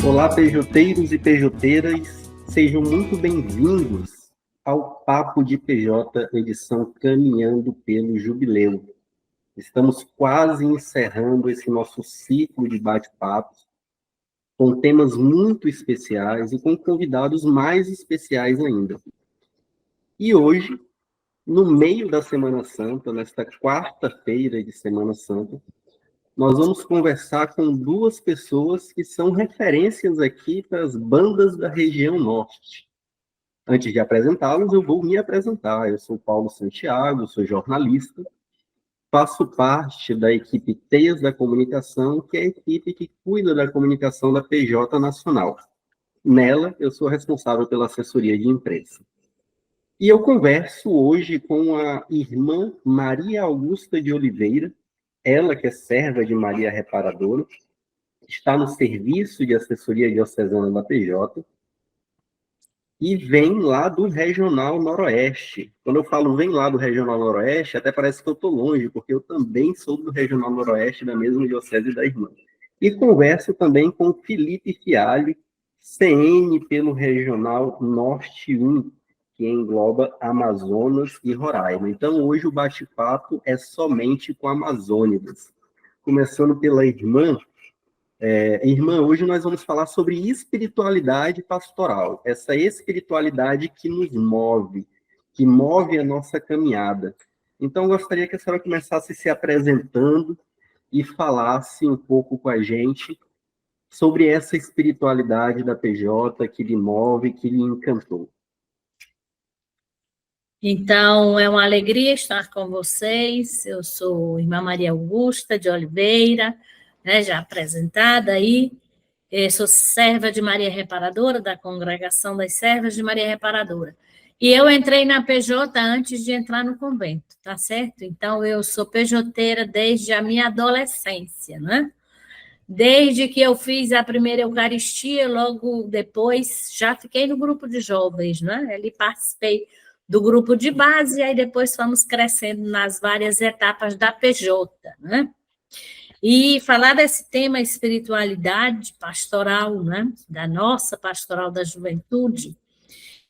Olá, pejoteiros e pejoteiras, sejam muito bem-vindos ao Papo de PJ, edição Caminhando pelo Jubileu. Estamos quase encerrando esse nosso ciclo de bate-papos, com temas muito especiais e com convidados mais especiais ainda. E hoje, no meio da Semana Santa, nesta quarta-feira de Semana Santa, nós vamos conversar com duas pessoas que são referências aqui para as bandas da região norte. Antes de apresentá-los, eu vou me apresentar. Eu sou Paulo Santiago, sou jornalista, faço parte da equipe Teias da Comunicação, que é a equipe que cuida da comunicação da PJ Nacional. Nela, eu sou responsável pela assessoria de imprensa. E eu converso hoje com a irmã Maria Augusta de Oliveira, ela que é serva de Maria Reparadora, está no serviço de assessoria diocesana da PJ e vem lá do Regional Noroeste. Quando eu falo vem lá do Regional Noroeste, até parece que eu estou longe, porque eu também sou do Regional Noroeste, da mesma diocese da irmã. E converso também com o Felipe Fialho, CN pelo Regional Norte 1, que engloba Amazonas e Roraima. Então, hoje o bate-papo é somente com amazônidas. Começando pela irmã. Irmã, hoje nós vamos falar sobre espiritualidade pastoral. Essa espiritualidade que nos move, que move a nossa caminhada. Então, eu gostaria que a senhora começasse se apresentando e falasse um pouco com a gente sobre essa espiritualidade da PJ que lhe move, que lhe encantou. Então, é uma alegria estar com vocês. Eu sou irmã Maria Augusta de Oliveira, já apresentada aí. Sou serva de Maria Reparadora, da Congregação das Servas de Maria Reparadora. E eu entrei na PJ antes de entrar no convento, tá certo? Então, eu sou PJteira desde a minha adolescência, né? Desde que eu fiz a primeira Eucaristia, logo depois já fiquei no grupo de jovens, né? Ali participei do grupo de base, e aí depois fomos crescendo nas várias etapas da PJ, né? E falar desse tema espiritualidade pastoral, né? Da nossa pastoral da juventude,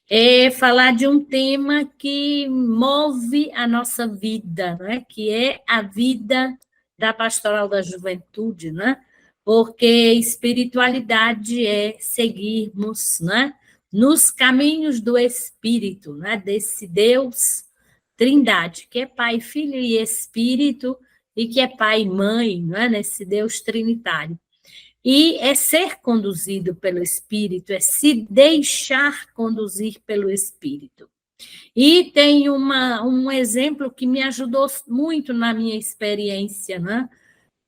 é falar de um tema que move a nossa vida, né? Que é a vida da pastoral da juventude, né? Porque espiritualidade é seguirmos, né? Nos caminhos do Espírito, né? Desse Deus Trindade, que é Pai, Filho e Espírito, e que é Pai e Mãe, né? Nesse Deus trinitário. E é ser conduzido pelo Espírito, é se deixar conduzir pelo Espírito. E tem um exemplo que me ajudou muito na minha experiência, né?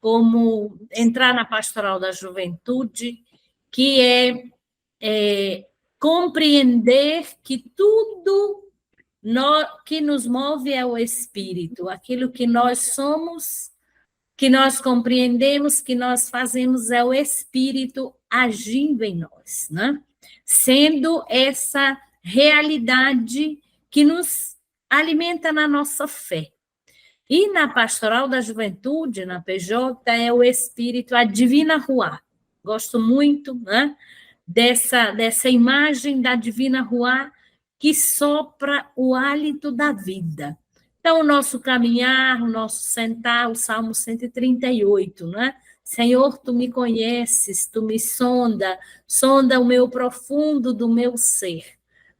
Como entrar na pastoral da juventude, que é compreender que tudo que nos move é o Espírito, aquilo que nós somos, que nós compreendemos, que nós fazemos é o Espírito agindo em nós, né? Sendo essa realidade que nos alimenta na nossa fé. E na pastoral da juventude, na PJ, é o Espírito, a Divina Ruá. Gosto muito, né? Dessa imagem da Divina Ruá que sopra o hálito da vida. Então, o nosso caminhar, o nosso sentar, o Salmo 138, né? Senhor, tu me conheces, tu me sonda o meu profundo do meu ser,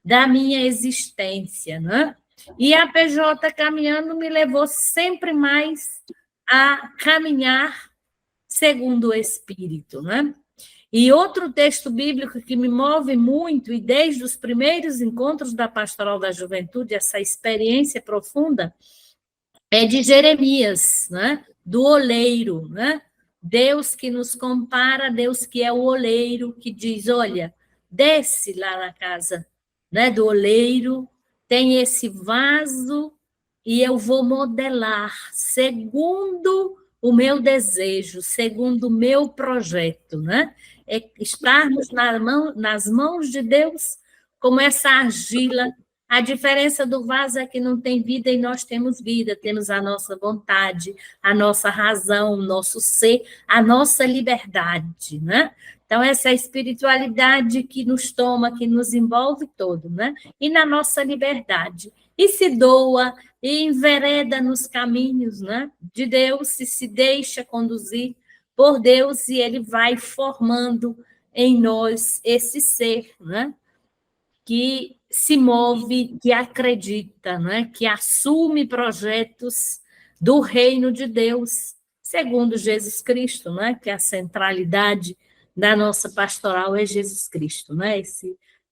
da minha existência, né? E a PJ caminhando me levou sempre mais a caminhar segundo o Espírito, né? E outro texto bíblico que me move muito, e desde os primeiros encontros da Pastoral da Juventude, essa experiência profunda, é de Jeremias, né? Do oleiro, né? Deus que nos compara, Deus que é o oleiro, que diz, olha, desce lá na casa, né, do oleiro, tem esse vaso e eu vou modelar segundo o meu desejo, segundo o meu projeto, né? É estarmos nas mãos de Deus como essa argila A diferença do vaso é que não tem vida e nós temos vida, temos a nossa vontade, a nossa razão, o nosso ser, a nossa liberdade, né? Então, essa é a espiritualidade que nos toma, que nos envolve todo, né? E na nossa liberdade. E se doa, e envereda nos caminhos, né? De Deus, e se deixa conduzir por Deus, e Ele vai formando em nós esse ser, né? Que se move, que acredita, né? Que assume projetos do reino de Deus, segundo Jesus Cristo, né? Que a centralidade da nossa pastoral é Jesus Cristo, né?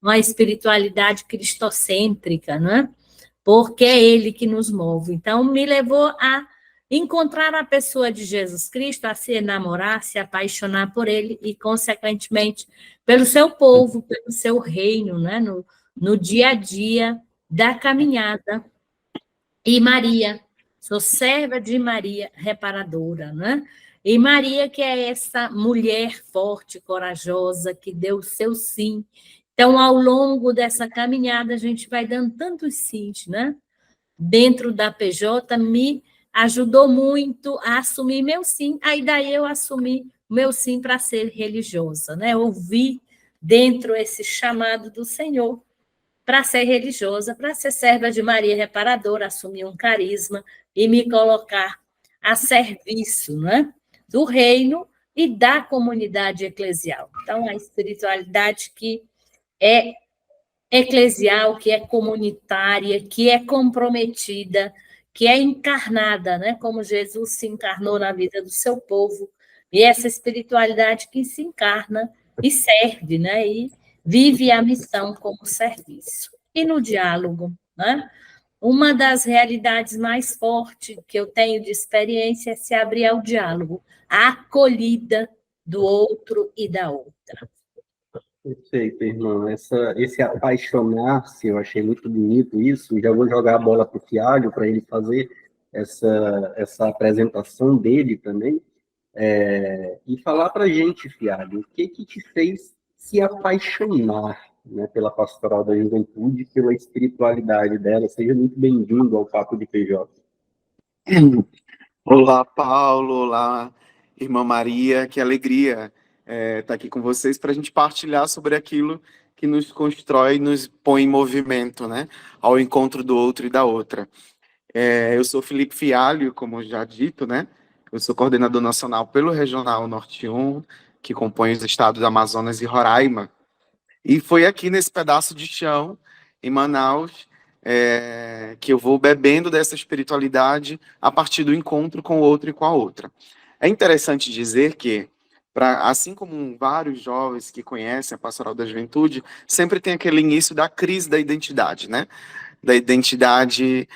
Uma espiritualidade cristocêntrica, né? Porque é Ele que nos move. Então, me levou a encontrar a pessoa de Jesus Cristo, a se enamorar, se apaixonar por Ele e, consequentemente, pelo seu povo, pelo seu reino, né? No dia a dia da caminhada. E Maria, sou serva de Maria, reparadora, né? E Maria, que é essa mulher forte, corajosa, que deu o seu sim. Então, ao longo dessa caminhada, a gente vai dando tantos sims, né? Dentro da PJ, me ajudou muito a assumir meu sim. Aí daí eu assumi meu sim para ser religiosa, né? Ouvi dentro esse chamado do Senhor para ser religiosa, para ser serva de Maria Reparadora, assumir um carisma e me colocar a serviço, né, do reino e da comunidade eclesial. Então, a espiritualidade que é eclesial, que é comunitária, que é comprometida, que é encarnada, né, como Jesus se encarnou na vida do seu povo, e essa espiritualidade que se encarna e serve, né, e vive a missão como serviço. E no diálogo, né? Uma das realidades mais fortes que eu tenho de experiência é se abrir ao diálogo, a acolhida do outro e da outra. Perfeito, irmão. Esse apaixonar-se, eu achei muito bonito isso. Já vou jogar a bola para o Fialho para ele fazer essa apresentação dele também. E falar para a gente, Fialho, o que te fez se apaixonar, né, pela pastoral da juventude, pela espiritualidade dela? Seja muito bem-vindo ao Papo de PJ. Olá, Paulo. Olá, irmã Maria. Que alegria estar aqui com vocês para a gente partilhar sobre aquilo que nos constrói, nos põe em movimento, né? Ao encontro do outro e da outra. Eu sou Felipe Fialho, como já dito, né? Eu sou coordenador nacional pelo Regional Norte 1, que compõe os estados do Amazonas e Roraima. E foi aqui nesse pedaço de chão, em Manaus, que eu vou bebendo dessa espiritualidade a partir do encontro com o outro e com a outra. É interessante dizer que, assim como vários jovens que conhecem a Pastoral da Juventude, sempre tem aquele início da crise da identidade, né? Da identidade,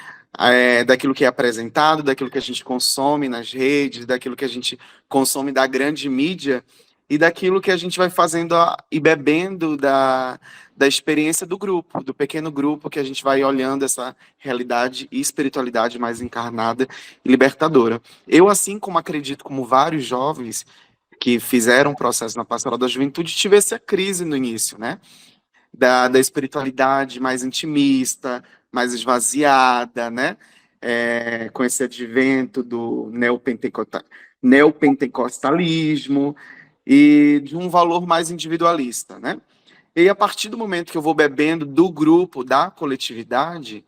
daquilo que é apresentado, daquilo que a gente consome nas redes, daquilo que a gente consome da grande mídia, e daquilo que a gente vai fazendo e bebendo da experiência do grupo, do pequeno grupo, que a gente vai olhando essa realidade e espiritualidade mais encarnada e libertadora. Eu, assim como acredito, como vários jovens que fizeram um processo na Pastoral da Juventude, tive essa crise no início, né? Da espiritualidade mais intimista, mais esvaziada, né? Com esse advento do neopentecostalismo, e de um valor mais individualista, né? E a partir do momento que eu vou bebendo do grupo, da coletividade,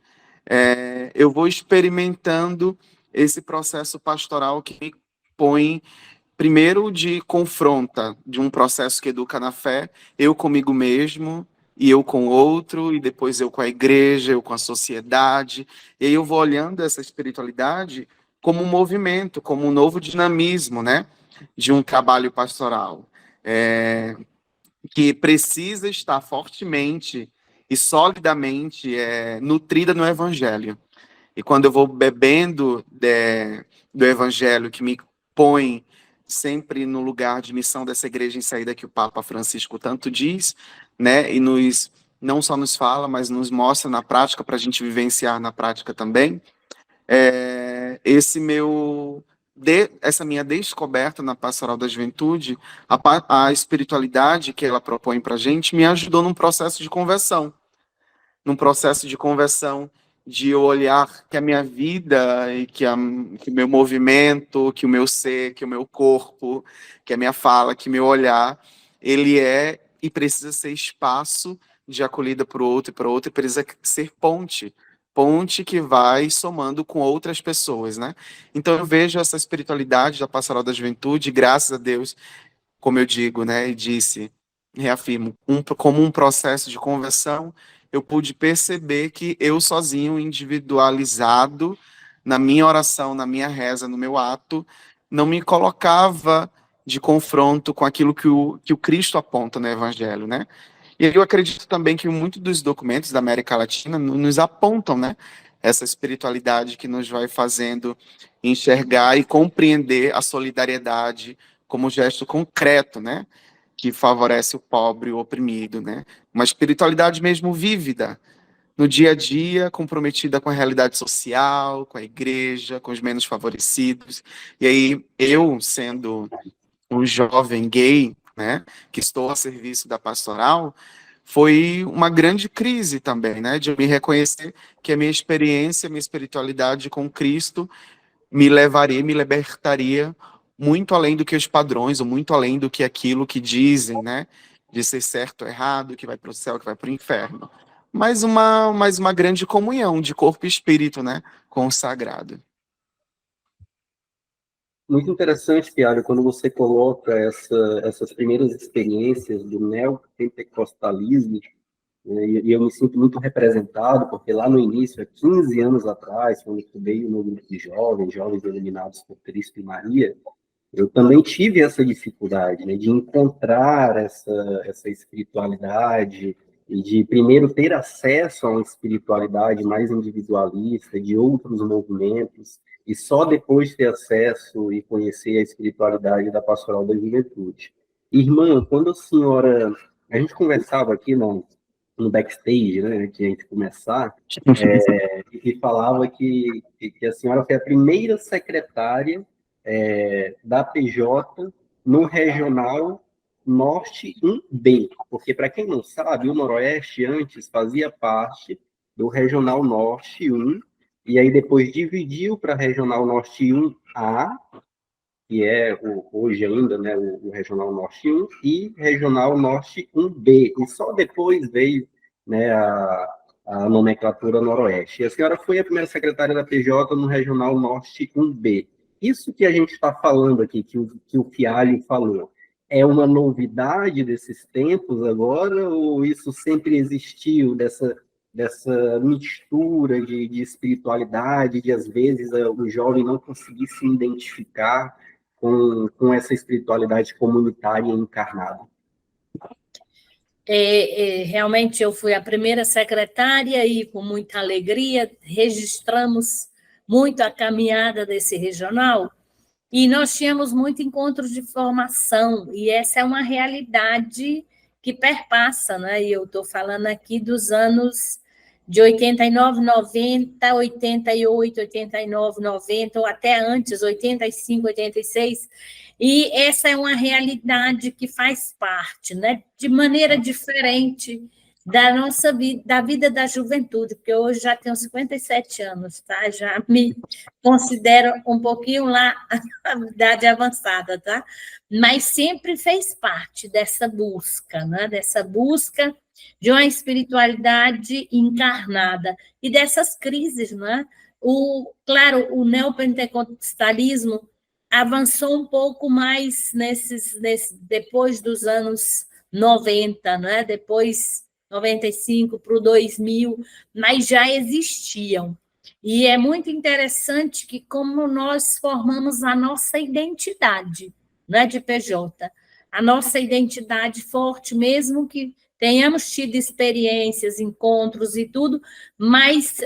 eu vou experimentando esse processo pastoral que me põe, primeiro, de confronta, de um processo que educa na fé, eu comigo mesmo, e eu com o outro, e depois eu com a igreja, eu com a sociedade, e aí eu vou olhando essa espiritualidade como um movimento, como um novo dinamismo, né? De um trabalho pastoral, que precisa estar fortemente e solidamente nutrida no Evangelho. E quando eu vou bebendo do Evangelho, que me põe sempre no lugar de missão dessa igreja em saída que o Papa Francisco tanto diz, né, e não só nos fala, mas nos mostra na prática, para a gente vivenciar na prática também, essa minha descoberta na Pastoral da Juventude, a espiritualidade que ela propõe para a gente, me ajudou num processo de conversão. num processo de conversão, de eu olhar que a minha vida e que o meu movimento, que o meu ser, que o meu corpo, que a minha fala, que o meu olhar, ele é e precisa ser espaço de acolhida para o outro e precisa ser ponte que vai somando com outras pessoas, né? Então eu vejo essa espiritualidade da Pastoral da Juventude, graças a Deus, como eu digo, né, e disse, reafirmo, como um processo de conversão, eu pude perceber que eu sozinho, individualizado, na minha oração, na minha reza, no meu ato, não me colocava de confronto com aquilo que o Cristo aponta no Evangelho, né? E eu acredito também que muitos dos documentos da América Latina nos apontam, né, essa espiritualidade que nos vai fazendo enxergar e compreender a solidariedade como gesto concreto, né, que favorece o pobre e o oprimido, né? Uma espiritualidade mesmo vívida, no dia a dia, comprometida com a realidade social, com a igreja, com os menos favorecidos. E aí, eu, sendo um jovem gay, né, que estou a serviço da pastoral, foi uma grande crise também, né, de me reconhecer que a minha experiência, a minha espiritualidade com Cristo me levaria, me libertaria muito além do que os padrões, ou muito além do que aquilo que dizem, né, de ser certo ou errado, que vai para o céu, que vai para o inferno. Mais uma grande comunhão de corpo e espírito, né, com o sagrado. Muito interessante, Tiago, quando você coloca essas primeiras experiências do neopentecostalismo, né, e eu me sinto muito representado, porque lá no início, há 15 anos atrás, quando eu estudei no grupo de jovens iluminados por Cristo e Maria, eu também tive essa dificuldade, né, de encontrar essa espiritualidade e de, primeiro, ter acesso a uma espiritualidade mais individualista, de outros movimentos, e só depois ter acesso e conhecer a espiritualidade da Pastoral da Juventude. Irmã, quando a senhora... A gente conversava aqui no backstage, né, antes de a gente começar, e falava que a senhora foi a primeira secretária da PJ no Regional Norte 1B, porque, para quem não sabe, o Noroeste antes fazia parte do Regional Norte 1, e aí depois dividiu para Regional Norte 1A, que é hoje ainda, né, o Regional Norte 1, e Regional Norte 1B, e só depois veio, né, a nomenclatura Noroeste. E a senhora foi a primeira secretária da PJ no Regional Norte 1B. Isso que a gente está falando aqui, que o Fialho falou, é uma novidade desses tempos agora, ou isso sempre existiu, dessa mistura de espiritualidade, de às vezes o jovem não conseguir se identificar com essa espiritualidade comunitária encarnada? Realmente eu fui a primeira secretária e com muita alegria registramos muito a caminhada desse regional e nós tínhamos muito encontros de formação e essa é uma realidade que perpassa, né? E eu estou falando aqui dos anos de 89, 90, 88, 89, 90, ou até antes, 85, 86, e essa é uma realidade que faz parte, né, de maneira diferente da nossa vida, da vida da juventude, porque hoje já tenho 57 anos, tá? Já me considero um pouquinho lá a idade avançada, tá? Mas sempre fez parte dessa busca, né? Dessa busca de uma espiritualidade encarnada e dessas crises, né? Claro, o neopentecostalismo avançou um pouco mais depois dos anos 90, né? Depois 95 para o 2000, mas já existiam. E é muito interessante que como nós formamos a nossa identidade, né, de PJ, a nossa identidade forte, mesmo que tenhamos tido experiências, encontros e tudo, mas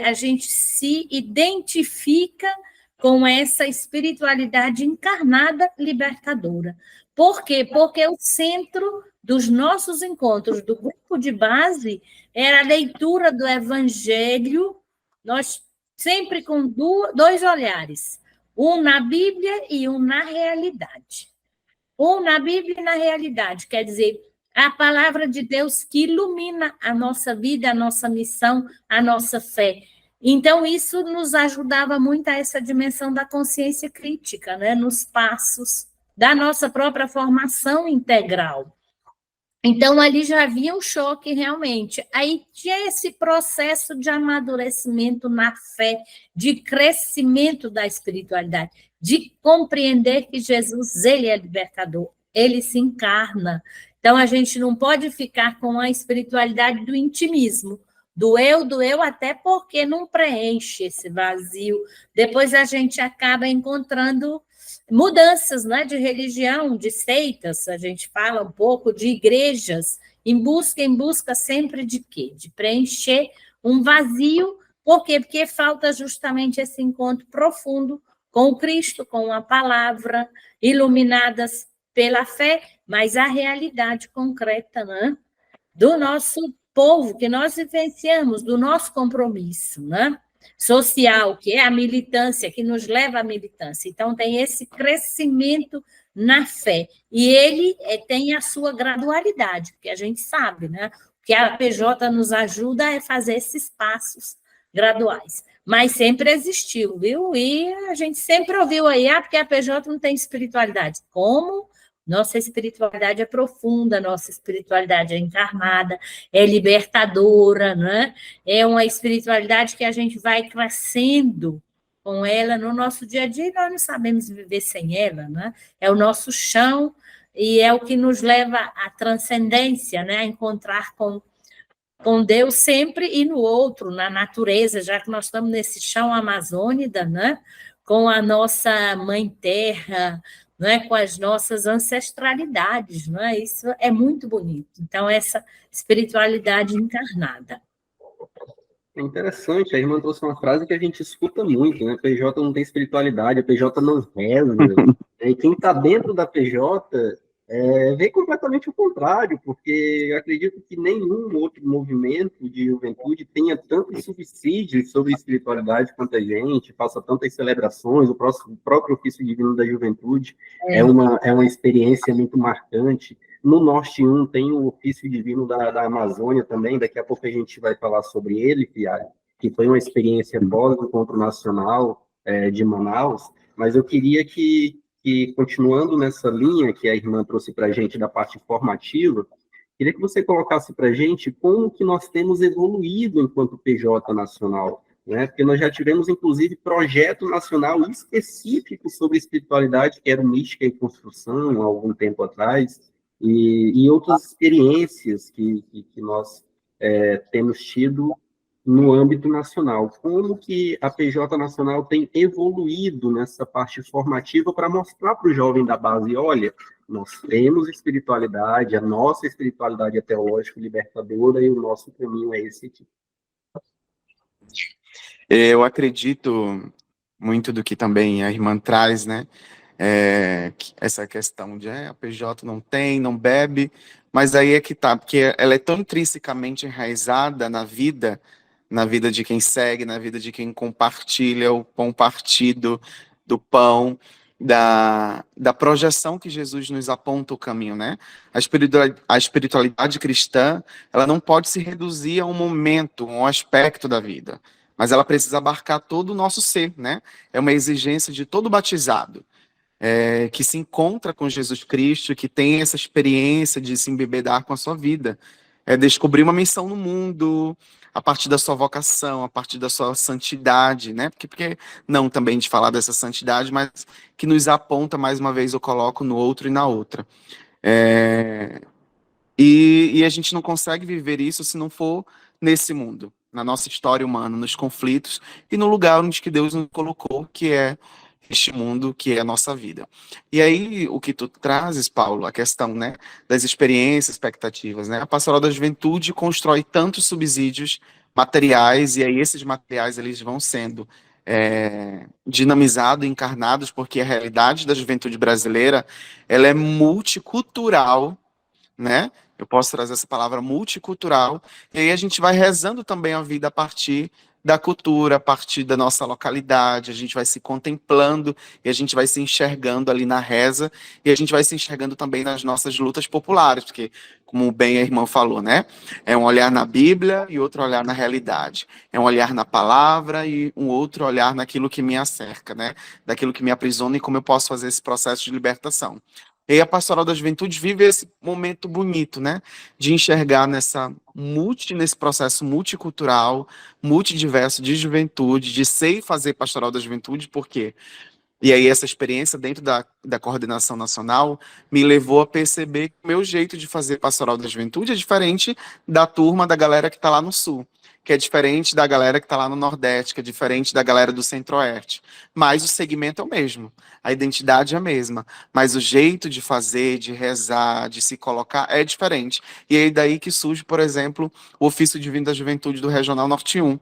a gente se identifica com essa espiritualidade encarnada libertadora. Por quê? Porque o centro dos nossos encontros do grupo de base era a leitura do Evangelho, nós sempre com dois olhares, um na Bíblia e um na realidade. Um na Bíblia e na realidade, quer dizer, A palavra de Deus que ilumina a nossa vida, a nossa missão, a nossa fé. Então, isso nos ajudava muito a essa dimensão da consciência crítica, né? Nos passos da nossa própria formação integral. Então, ali já havia um choque, realmente. Aí tinha esse processo de amadurecimento na fé, de crescimento da espiritualidade, de compreender que Jesus, ele é libertador, ele se encarna. Então, a gente não pode ficar com a espiritualidade do intimismo, do eu, até porque não preenche esse vazio. Depois a gente acaba encontrando mudanças, né, de religião, de seitas, a gente fala um pouco de igrejas, em busca sempre de quê? De preencher um vazio. Por quê? Porque falta justamente esse encontro profundo com o Cristo, com a palavra, iluminadas pela fé, mas a realidade concreta, né, do nosso povo, que nós vivenciamos, do nosso compromisso, né? Social, que é a militância, que nos leva à militância. Então, tem esse crescimento na fé. E ele tem a sua gradualidade, porque a gente sabe, né? O que a PJ nos ajuda é fazer esses passos graduais. Mas sempre existiu, viu? E a gente sempre ouviu aí, porque a PJ não tem espiritualidade. Como? Nossa espiritualidade é profunda, nossa espiritualidade é encarnada, é libertadora, né? É uma espiritualidade que a gente vai crescendo com ela no nosso dia a dia e nós não sabemos viver sem ela, né? É o nosso chão e é o que nos leva à transcendência, né? A encontrar com Deus sempre e no outro, na natureza, já que nós estamos nesse chão amazônida, né? Com a nossa mãe terra, né? Com as nossas ancestralidades, né? Isso é muito bonito. Então, essa espiritualidade encarnada. É interessante, a irmã trouxe uma frase que a gente escuta muito, né? PJ não tem espiritualidade, a PJ não reza. E quem está dentro da PJ vê completamente o contrário, porque eu acredito que nenhum outro movimento de juventude tenha tantos subsídios sobre espiritualidade quanto a gente, faça tantas celebrações, o próprio ofício divino da juventude é uma experiência muito marcante. No Norte 1 tem o ofício divino da Amazônia também, daqui a pouco a gente vai falar sobre ele, que foi uma experiência pós do Encontro Nacional de Manaus, mas eu queria que, continuando nessa linha que a irmã trouxe para a gente da parte formativa, queria que você colocasse para a gente como que nós temos evoluído enquanto PJ nacional, né? Porque nós já tivemos, inclusive, projeto nacional específico sobre espiritualidade, que era o Mística em Construção, há algum tempo atrás, e outras experiências que nós temos tido no âmbito nacional. Como que a PJ Nacional tem evoluído nessa parte formativa para mostrar para o jovem da base, olha, nós temos espiritualidade, a nossa espiritualidade é teológica libertadora e o nosso caminho é esse aqui. Eu acredito muito do que também a irmã traz, né? Essa questão de a PJ não tem, não bebe, mas aí é que tá, porque ela é tão intrinsecamente enraizada na vida de quem segue, na vida de quem compartilha o pão partido do pão, da projeção que Jesus nos aponta o caminho, né? A espiritualidade cristã, ela não pode se reduzir a um momento, a um aspecto da vida, mas ela precisa abarcar todo o nosso ser, né? É uma exigência de todo batizado. Que se encontra com Jesus Cristo, que tem essa experiência de se embebedar com a sua vida. É descobrir uma missão no mundo, a partir da sua vocação, a partir da sua santidade, né? Porque não também de falar dessa santidade, mas que nos aponta, mais uma vez, eu coloco no outro e na outra. E a gente não consegue viver isso se não for nesse mundo, na nossa história humana, nos conflitos e no lugar onde que Deus nos colocou, que é este mundo que é a nossa vida. E aí, o que tu trazes, Paulo, a questão, né, das experiências, expectativas, né? A Pastoral da Juventude constrói tantos subsídios materiais, e aí esses materiais eles vão sendo dinamizados, encarnados, porque a realidade da juventude brasileira, ela é multicultural, né? Eu posso trazer essa palavra multicultural, e aí a gente vai rezando também a vida a partir da cultura, a partir da nossa localidade, a gente vai se contemplando e a gente vai se enxergando ali na reza e a gente vai se enxergando também nas nossas lutas populares, porque, como bem a irmã falou, né? É um olhar na Bíblia e outro olhar na realidade. É um olhar na palavra e um outro olhar naquilo que me acerca, né? Daquilo que me aprisiona e como eu posso fazer esse processo de libertação. E a Pastoral da Juventude vive esse momento bonito, né? De enxergar nesse processo multicultural, multidiverso de juventude, de ser e fazer Pastoral da Juventude, por quê? E aí essa experiência dentro da coordenação nacional me levou a perceber que o meu jeito de fazer Pastoral da Juventude é diferente da turma da galera que está lá no Sul, que é diferente da galera que está lá no Nordeste, que é diferente da galera do Centro-Oeste. Mas o segmento é o mesmo, a identidade é a mesma, mas o jeito de fazer, de rezar, de se colocar é diferente. E aí daí que surge, por exemplo, o Ofício Divino da Juventude do Regional Norte 1,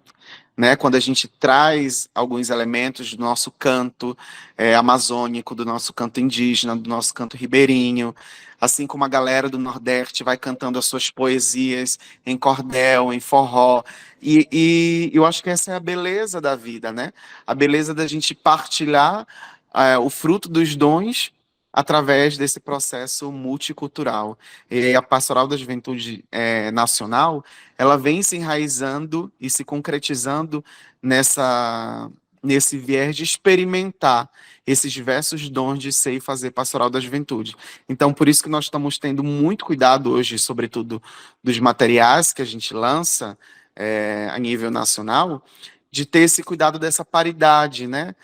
né, quando a gente traz alguns elementos do nosso canto amazônico, do nosso canto indígena, do nosso canto ribeirinho, assim como a galera do Nordeste vai cantando as suas poesias em cordel, em forró, e eu acho que essa é a beleza da vida, né? A beleza da gente partilhar o fruto dos dons através desse processo multicultural. E a Pastoral da Juventude Nacional, ela vem se enraizando e se concretizando nesse viés de experimentar esses diversos dons de ser e fazer Pastoral da Juventude. Então, por isso que nós estamos tendo muito cuidado hoje, sobretudo dos materiais que a gente lança a nível nacional, de ter esse cuidado dessa paridade, né?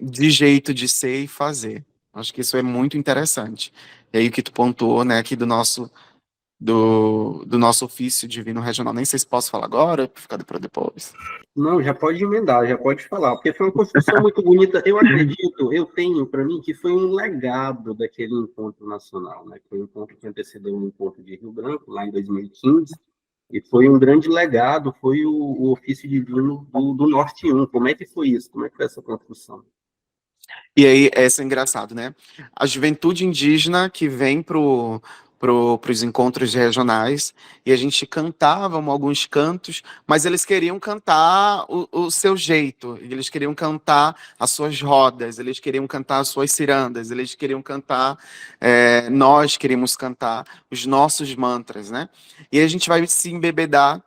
De jeito de ser e fazer. Acho que isso é muito interessante. E aí o que tu pontuou, né, aqui do nosso ofício divino regional. Nem sei se posso falar agora, para ficar para depois. Não, já pode emendar, já pode falar, porque foi uma construção muito bonita. Eu acredito, eu tenho para mim que foi um legado daquele encontro nacional, né? Foi um encontro que antecedeu um encontro de Rio Branco, lá em 2015, e foi um grande legado, foi o ofício divino do Norte 1. Como é que foi isso? Como é que foi essa construção? E aí, essa é engraçado, né? A juventude indígena que vem pros encontros regionais, e a gente cantava alguns cantos, mas eles queriam cantar o seu jeito, eles queriam cantar as suas rodas, eles queriam cantar as suas cirandas, eles queriam cantar, nós queríamos cantar os nossos mantras, né? E a gente vai se embebedar.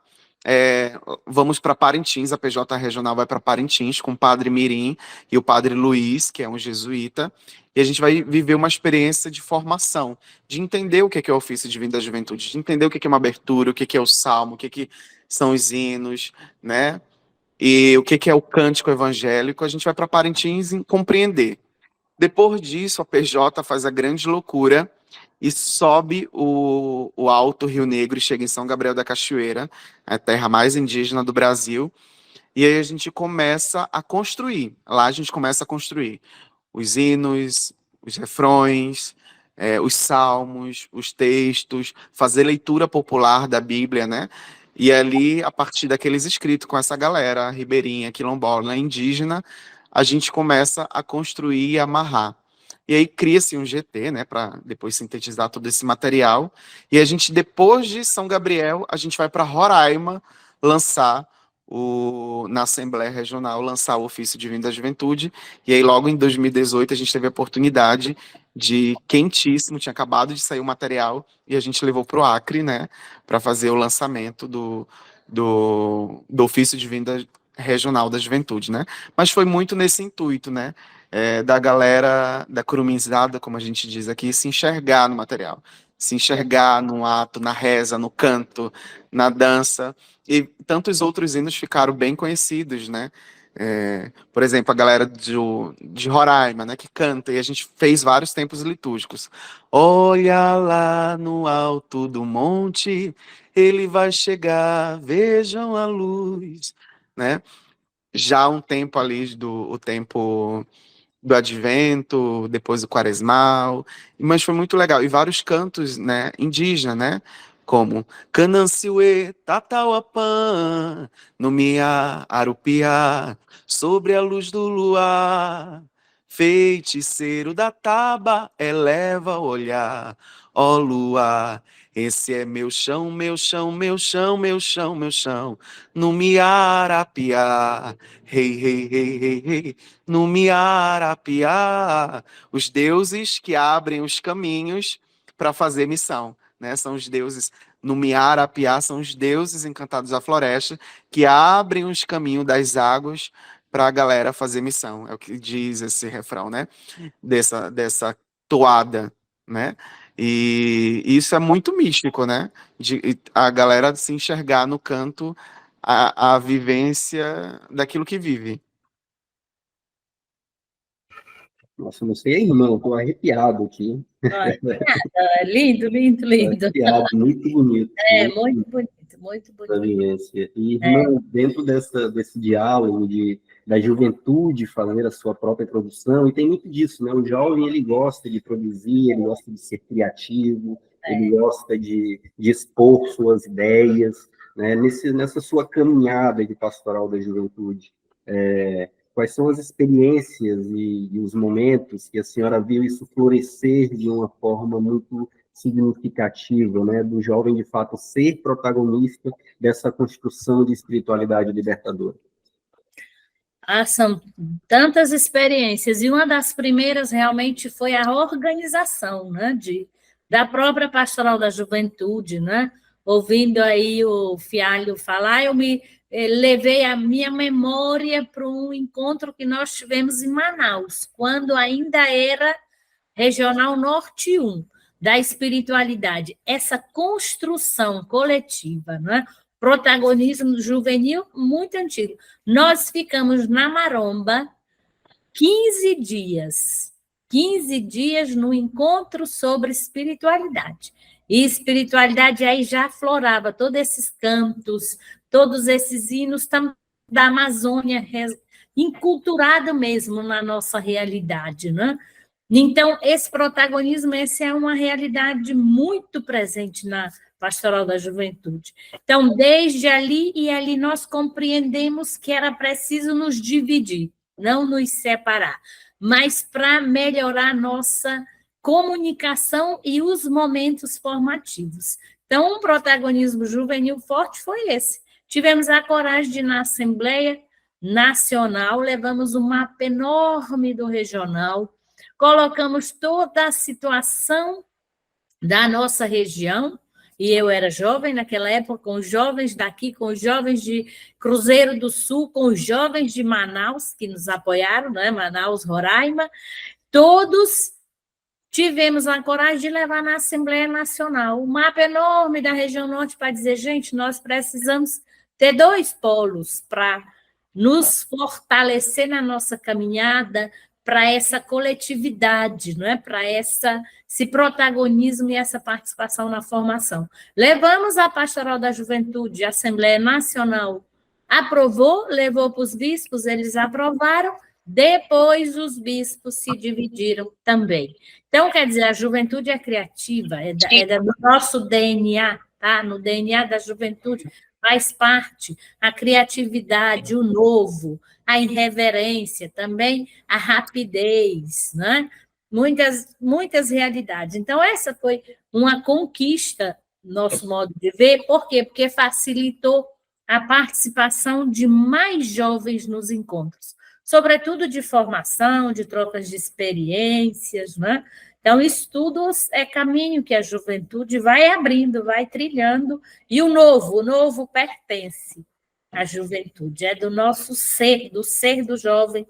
Vamos para Parintins, a PJ Regional vai para Parintins com o Padre Mirim e o Padre Luiz, que é um jesuíta, e a gente vai viver uma experiência de formação, de entender o que é o ofício divino da juventude, de entender o que é uma abertura, o que é o salmo, o que são os hinos, né? E o que é o cântico evangélico. A gente vai para Parintins e compreender. Depois disso, a PJ faz a grande loucura e sobe o Alto Rio Negro e chega em São Gabriel da Cachoeira, a terra mais indígena do Brasil. E aí a gente começa a construir. Lá a gente começa a construir os hinos, os refrões, os salmos, os textos, fazer leitura popular da Bíblia, né? E ali, a partir daqueles escritos com essa galera ribeirinha, quilombola, indígena, a gente começa a construir e amarrar. E aí cria-se um GT, né, para depois sintetizar todo esse material. E a gente, depois de São Gabriel, a gente vai para Roraima lançar na Assembleia Regional, lançar o Ofício Divino da Juventude. E aí, logo em 2018, a gente teve a oportunidade de, quentíssimo, tinha acabado de sair o material, e a gente levou para o Acre, né, para fazer o lançamento do Ofício Divino Regional da Juventude, né? Mas foi muito nesse intuito, né? Da galera da curumizada, como a gente diz aqui, se enxergar no material, se enxergar no ato, na reza, no canto, na dança, e tantos outros hinos ficaram bem conhecidos, né? Por exemplo, a galera de Roraima, né, que canta, e a gente fez vários tempos litúrgicos. Olha lá no alto do monte, ele vai chegar, vejam a luz, né? Já um tempo ali o tempo do Advento, depois do Quaresmal, mas foi muito legal. E vários cantos, né, indígenas, né, como Cananciuê, Tatauapã, Numia, Arupiá, sobre a luz do luar, feiticeiro da taba, eleva o olhar, ó lua. Esse é meu chão, meu chão, meu chão, meu chão, meu chão. No Miarapiá, rei, rei, rei, rei, rei. No Miarapiá, os deuses que abrem os caminhos para fazer missão, né? São os deuses no Miarapiá, são os deuses encantados da floresta que abrem os caminhos das águas para a galera fazer missão. É o que diz esse refrão, né? Dessa toada, né? E isso é muito místico, né? De a galera se enxergar no canto a vivência daquilo que vive. Nossa, não sei a irmã, eu tô arrepiado aqui. Olha, lindo, lindo, lindo. Arrepiado, muito bonito. É, Muito muito bonito, muito da bonito. vivência. E, irmã, dentro desse diálogo da juventude fazer a sua própria produção, e tem muito disso, né? O jovem, ele gosta de produzir, ele gosta de ser criativo, ele gosta de expor suas ideias, né? Nessa sua caminhada de pastoral da juventude, quais são as experiências e os momentos que a senhora viu isso florescer de uma forma muito significativa, né? Do jovem, de fato, ser protagonista dessa construção de espiritualidade libertadora. São tantas experiências, e uma das primeiras realmente foi a organização, né, da própria Pastoral da Juventude, né? Ouvindo aí o Fialho falar, eu me levei a minha memória para um encontro que nós tivemos em Manaus, quando ainda era Regional Norte 1, da espiritualidade, essa construção coletiva, né? Protagonismo juvenil muito antigo. Nós ficamos na Maromba 15 dias. 15 dias no encontro sobre espiritualidade. E espiritualidade aí já aflorava todos esses cantos, todos esses hinos da Amazônia, enculturado mesmo na nossa realidade, né? Então, esse protagonismo, essa é uma realidade muito presente na Pastoral da Juventude. Então, desde ali e ali nós compreendemos que era preciso nos dividir, não nos separar, mas para melhorar nossa comunicação e os momentos formativos. Então, um protagonismo juvenil forte foi esse. Tivemos a coragem de ir na Assembleia Nacional, levamos um mapa enorme do regional, colocamos toda a situação da nossa região, e eu era jovem naquela época, com os jovens daqui, com os jovens de Cruzeiro do Sul, com os jovens de Manaus, que nos apoiaram, né? Manaus, Roraima, todos tivemos a coragem de levar na Assembleia Nacional um mapa enorme da região norte para dizer, gente, nós precisamos ter 2 polos para nos fortalecer na nossa caminhada, para essa coletividade, não é? Para esse protagonismo e essa participação na formação. Levamos a Pastoral da Juventude, a Assembleia Nacional aprovou, levou para os bispos, eles aprovaram, depois os bispos se dividiram também. Então, quer dizer, a juventude é criativa, é do nosso DNA, tá? No DNA da juventude faz parte a criatividade, o novo, a irreverência, também a rapidez, né? Muitas realidades. Então, essa foi uma conquista, nosso modo de ver. Por quê? Porque facilitou a participação de mais jovens nos encontros, sobretudo de formação, de trocas de experiências, né? Então, isso tudo é caminho que a juventude vai abrindo, vai trilhando, e o novo pertence à juventude, é do nosso ser do jovem.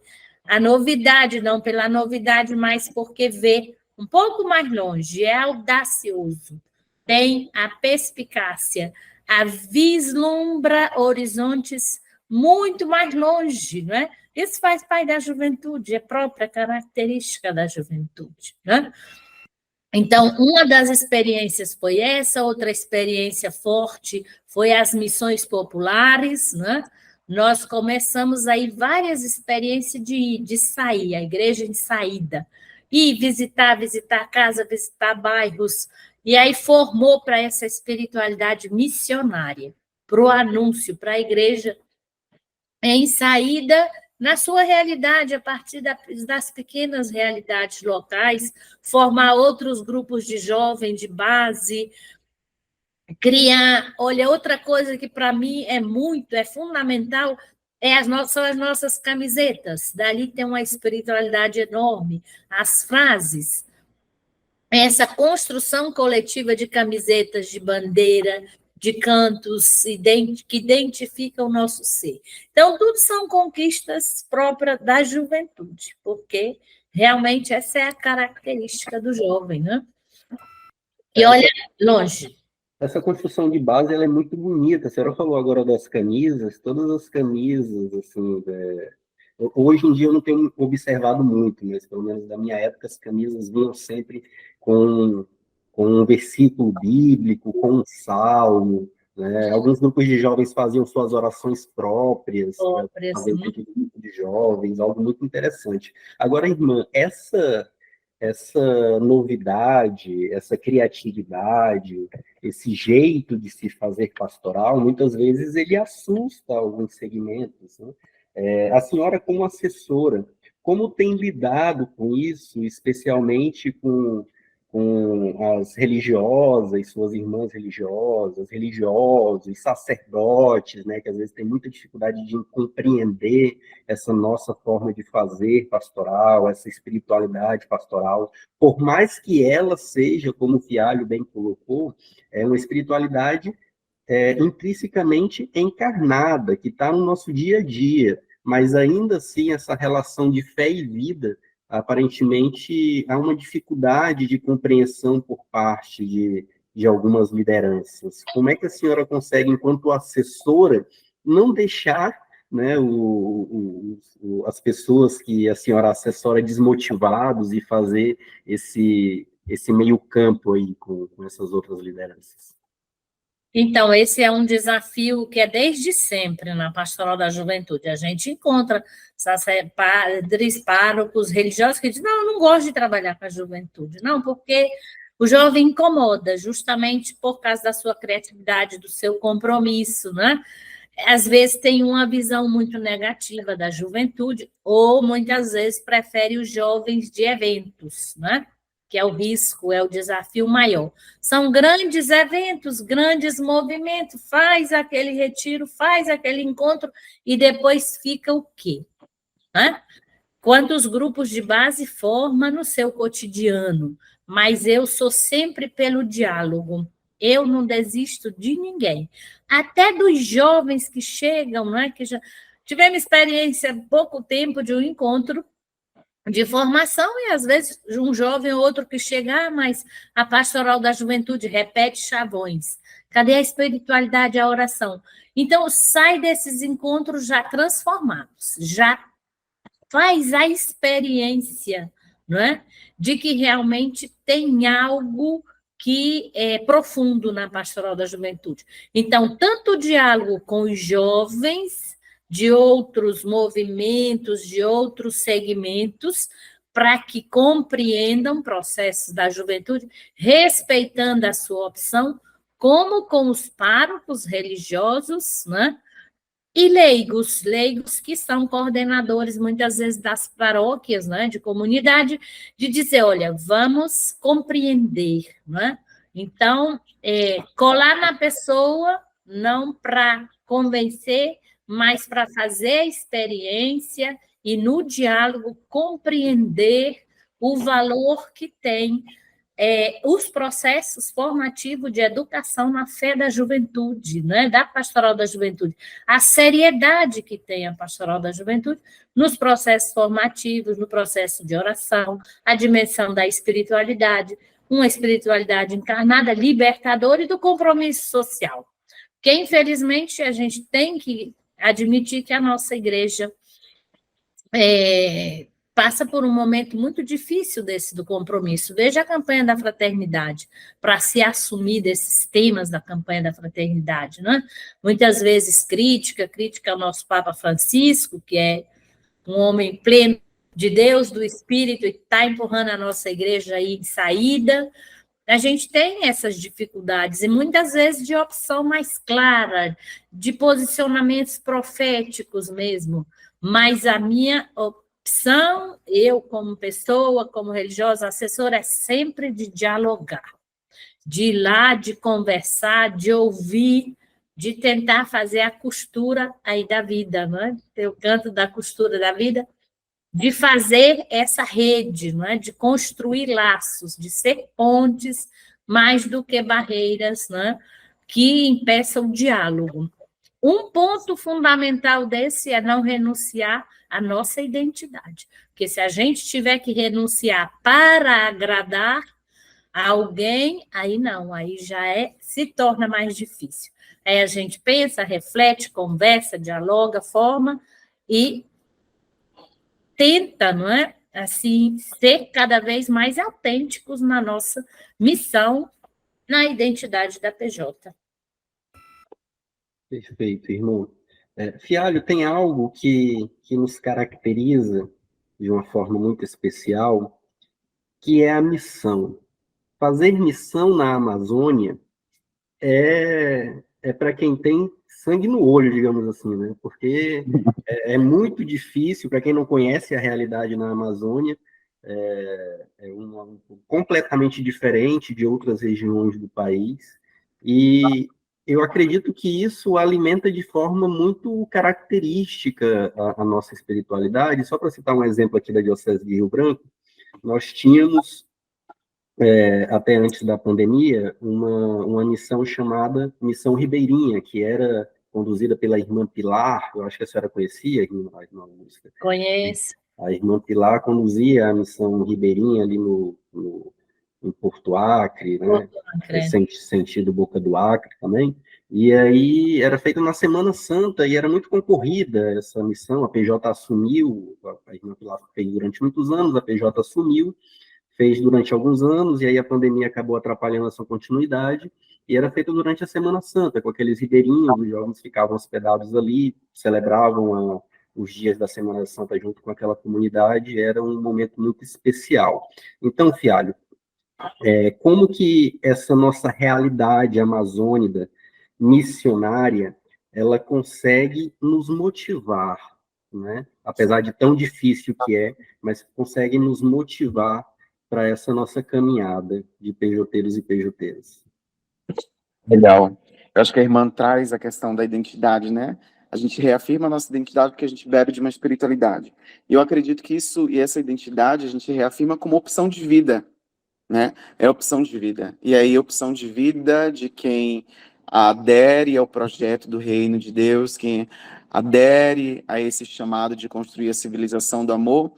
A novidade, não pela novidade, mas porque vê um pouco mais longe, é audacioso, tem a perspicácia, a vislumbra horizontes muito mais longe, não é? Isso faz parte da juventude, é própria característica da juventude, né? Então, uma das experiências foi essa, outra experiência forte foi as missões populares, né? Nós começamos aí várias experiências de sair, a igreja de saída, e visitar casa, visitar bairros, e aí formou para essa espiritualidade missionária, para o anúncio, para a igreja em saída na sua realidade, a partir das pequenas realidades locais, formar outros grupos de jovens de base, criar. Olha, outra coisa que para mim é fundamental, são as nossas camisetas. Dali tem uma espiritualidade enorme. As frases, essa construção coletiva de camisetas, de bandeira, de cantos que identificam o nosso ser. Então, tudo são conquistas próprias da juventude, porque realmente essa é a característica do jovem, né? E olha longe. Essa construção de base, ela é muito bonita. A senhora falou agora das camisas, todas as camisas, assim, hoje em dia eu não tenho observado muito, mas pelo menos da minha época as camisas vinham sempre com, com um versículo bíblico, com um salmo, né? Alguns grupos de jovens faziam suas orações próprias, né? Faziam grupo de jovens, algo muito interessante. Agora, irmã, essa novidade, essa criatividade, esse jeito de se fazer pastoral, muitas vezes ele assusta alguns segmentos, né? A senhora, como assessora, como tem lidado com isso, especialmente com as religiosas, suas irmãs religiosas, religiosos, sacerdotes, né, que às vezes tem muita dificuldade de compreender essa nossa forma de fazer pastoral, essa espiritualidade pastoral, por mais que ela seja, como o Fialho bem colocou, é uma espiritualidade intrinsecamente encarnada, que está no nosso dia a dia, mas ainda assim essa relação de fé e vida, aparentemente há uma dificuldade de compreensão por parte de algumas lideranças. Como é que a senhora consegue, enquanto assessora, não deixar, né, as pessoas que a senhora assessora desmotivados e fazer esse meio campo aí com essas outras lideranças? Então, esse é um desafio que é desde sempre na Pastoral da Juventude. A gente encontra padres, párocos, religiosos que dizem, não, eu não gosto de trabalhar com a juventude. Não, porque o jovem incomoda, justamente por causa da sua criatividade, do seu compromisso, né? Às vezes tem uma visão muito negativa da juventude, ou muitas vezes prefere os jovens de eventos, né? Que é o risco, é o desafio maior. São grandes eventos, grandes movimentos, faz aquele retiro, faz aquele encontro, e depois fica o quê? Né? Quantos grupos de base forma no seu cotidiano? Mas eu sou sempre pelo diálogo. Eu não desisto de ninguém. Até dos jovens que chegam, né? Que já tivemos experiência há pouco tempo de um encontro de formação, e às vezes um jovem ou outro que chega, mas a pastoral da juventude repete chavões. Cadê a espiritualidade, a oração? Então, sai desses encontros já transformados, já faz a experiência, não é? De que realmente tem algo que é profundo na pastoral da juventude. Então, tanto o diálogo com os jovens de outros movimentos, de outros segmentos, para que compreendam processos da juventude, respeitando a sua opção, como com os párocos religiosos, né? E leigos que são coordenadores, muitas vezes, das paróquias, né, de comunidade, de dizer, olha, vamos compreender, né? Então, colar na pessoa, não para convencer, mas para fazer a experiência e, no diálogo, compreender o valor que tem os processos formativos de educação na fé da juventude, né, da pastoral da juventude, a seriedade que tem a pastoral da juventude nos processos formativos, no processo de oração, a dimensão da espiritualidade, uma espiritualidade encarnada, libertadora e do compromisso social. Porque, infelizmente, a gente tem que admitir que a nossa igreja passa por um momento muito difícil do compromisso. Veja a campanha da fraternidade, para se assumir desses temas da campanha da fraternidade, né? Muitas vezes crítica ao nosso Papa Francisco, que é um homem pleno de Deus, do Espírito, e está empurrando a nossa igreja aí em saída, A gente tem essas dificuldades, e muitas vezes de opção mais clara, de posicionamentos proféticos mesmo, mas a minha opção, eu como pessoa, como religiosa, assessora, é sempre de dialogar, de ir lá, de conversar, de ouvir, de tentar fazer a costura aí da vida, não é? Tem o canto da costura da vida, de fazer essa rede, não é? De construir laços, de ser pontes, mais do que barreiras, né? Que impeçam o diálogo. Um ponto fundamental desse é não renunciar à nossa identidade, porque se a gente tiver que renunciar para agradar a alguém, aí não, aí já se torna mais difícil. Aí a gente pensa, reflete, conversa, dialoga, forma e tenta, não é? Assim, ser cada vez mais autênticos na nossa missão, na identidade da PJ. Perfeito, irmão. Fialho, tem algo que nos caracteriza de uma forma muito especial, que é a missão. Fazer missão na Amazônia é para quem tem sangue no olho, digamos assim, né? Porque é muito difícil, para quem não conhece a realidade na Amazônia, completamente diferente de outras regiões do país, e eu acredito que isso alimenta de forma muito característica a nossa espiritualidade. Só para citar um exemplo aqui da Diocese de Rio Branco, nós tínhamos até antes da pandemia, uma missão chamada Missão Ribeirinha, que era conduzida pela irmã Pilar, eu acho que a senhora conhecia, a irmã Augusta. Conheço. A irmã Pilar conduzia a missão Ribeirinha ali em Porto Acre, né? Sentido Boca do Acre também. E aí era feita na Semana Santa e era muito concorrida essa missão. A PJ assumiu, a irmã Pilar fez durante muitos anos, a PJ assumiu, fez durante alguns anos, e aí a pandemia acabou atrapalhando a sua continuidade, e era feita durante a Semana Santa, com aqueles ribeirinhos, os jovens ficavam hospedados ali, celebravam os dias da Semana Santa junto com aquela comunidade, era um momento muito especial. Então, Fialho, como que essa nossa realidade amazônica, missionária, ela consegue nos motivar, né? Apesar de tão difícil que mas consegue nos motivar para essa nossa caminhada de PJteiros e PJteiras. Legal. Eu acho que a irmã traz a questão da identidade, né? A gente reafirma a nossa identidade porque a gente bebe de uma espiritualidade. E eu acredito que isso e essa identidade a gente reafirma como opção de vida, né? É opção de vida. E aí, opção de vida de quem adere ao projeto do reino de Deus, quem adere a esse chamado de construir a civilização do amor,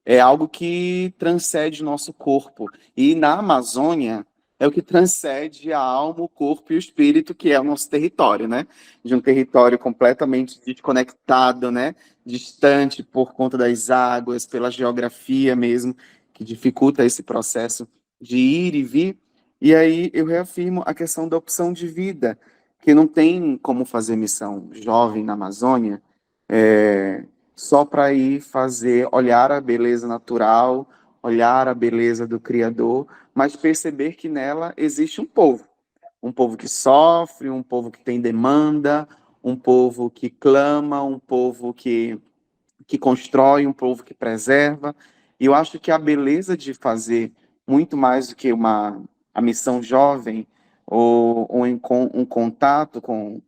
é algo que transcende o nosso corpo. E na Amazônia é o que transcende a alma, o corpo e o espírito, que é o nosso território, né? De um território completamente desconectado, né? Distante por conta das águas, pela geografia mesmo, que dificulta esse processo de ir e vir. E aí eu reafirmo a questão da opção de vida, que não tem como fazer missão jovem na Amazônia, só para ir fazer, olhar a beleza natural, olhar a beleza do Criador, mas perceber que nela existe um povo que sofre, um povo que tem demanda, um povo que clama, um povo que constrói, um povo que preserva. E eu acho que a beleza de fazer muito mais do que a missão jovem ou um contato com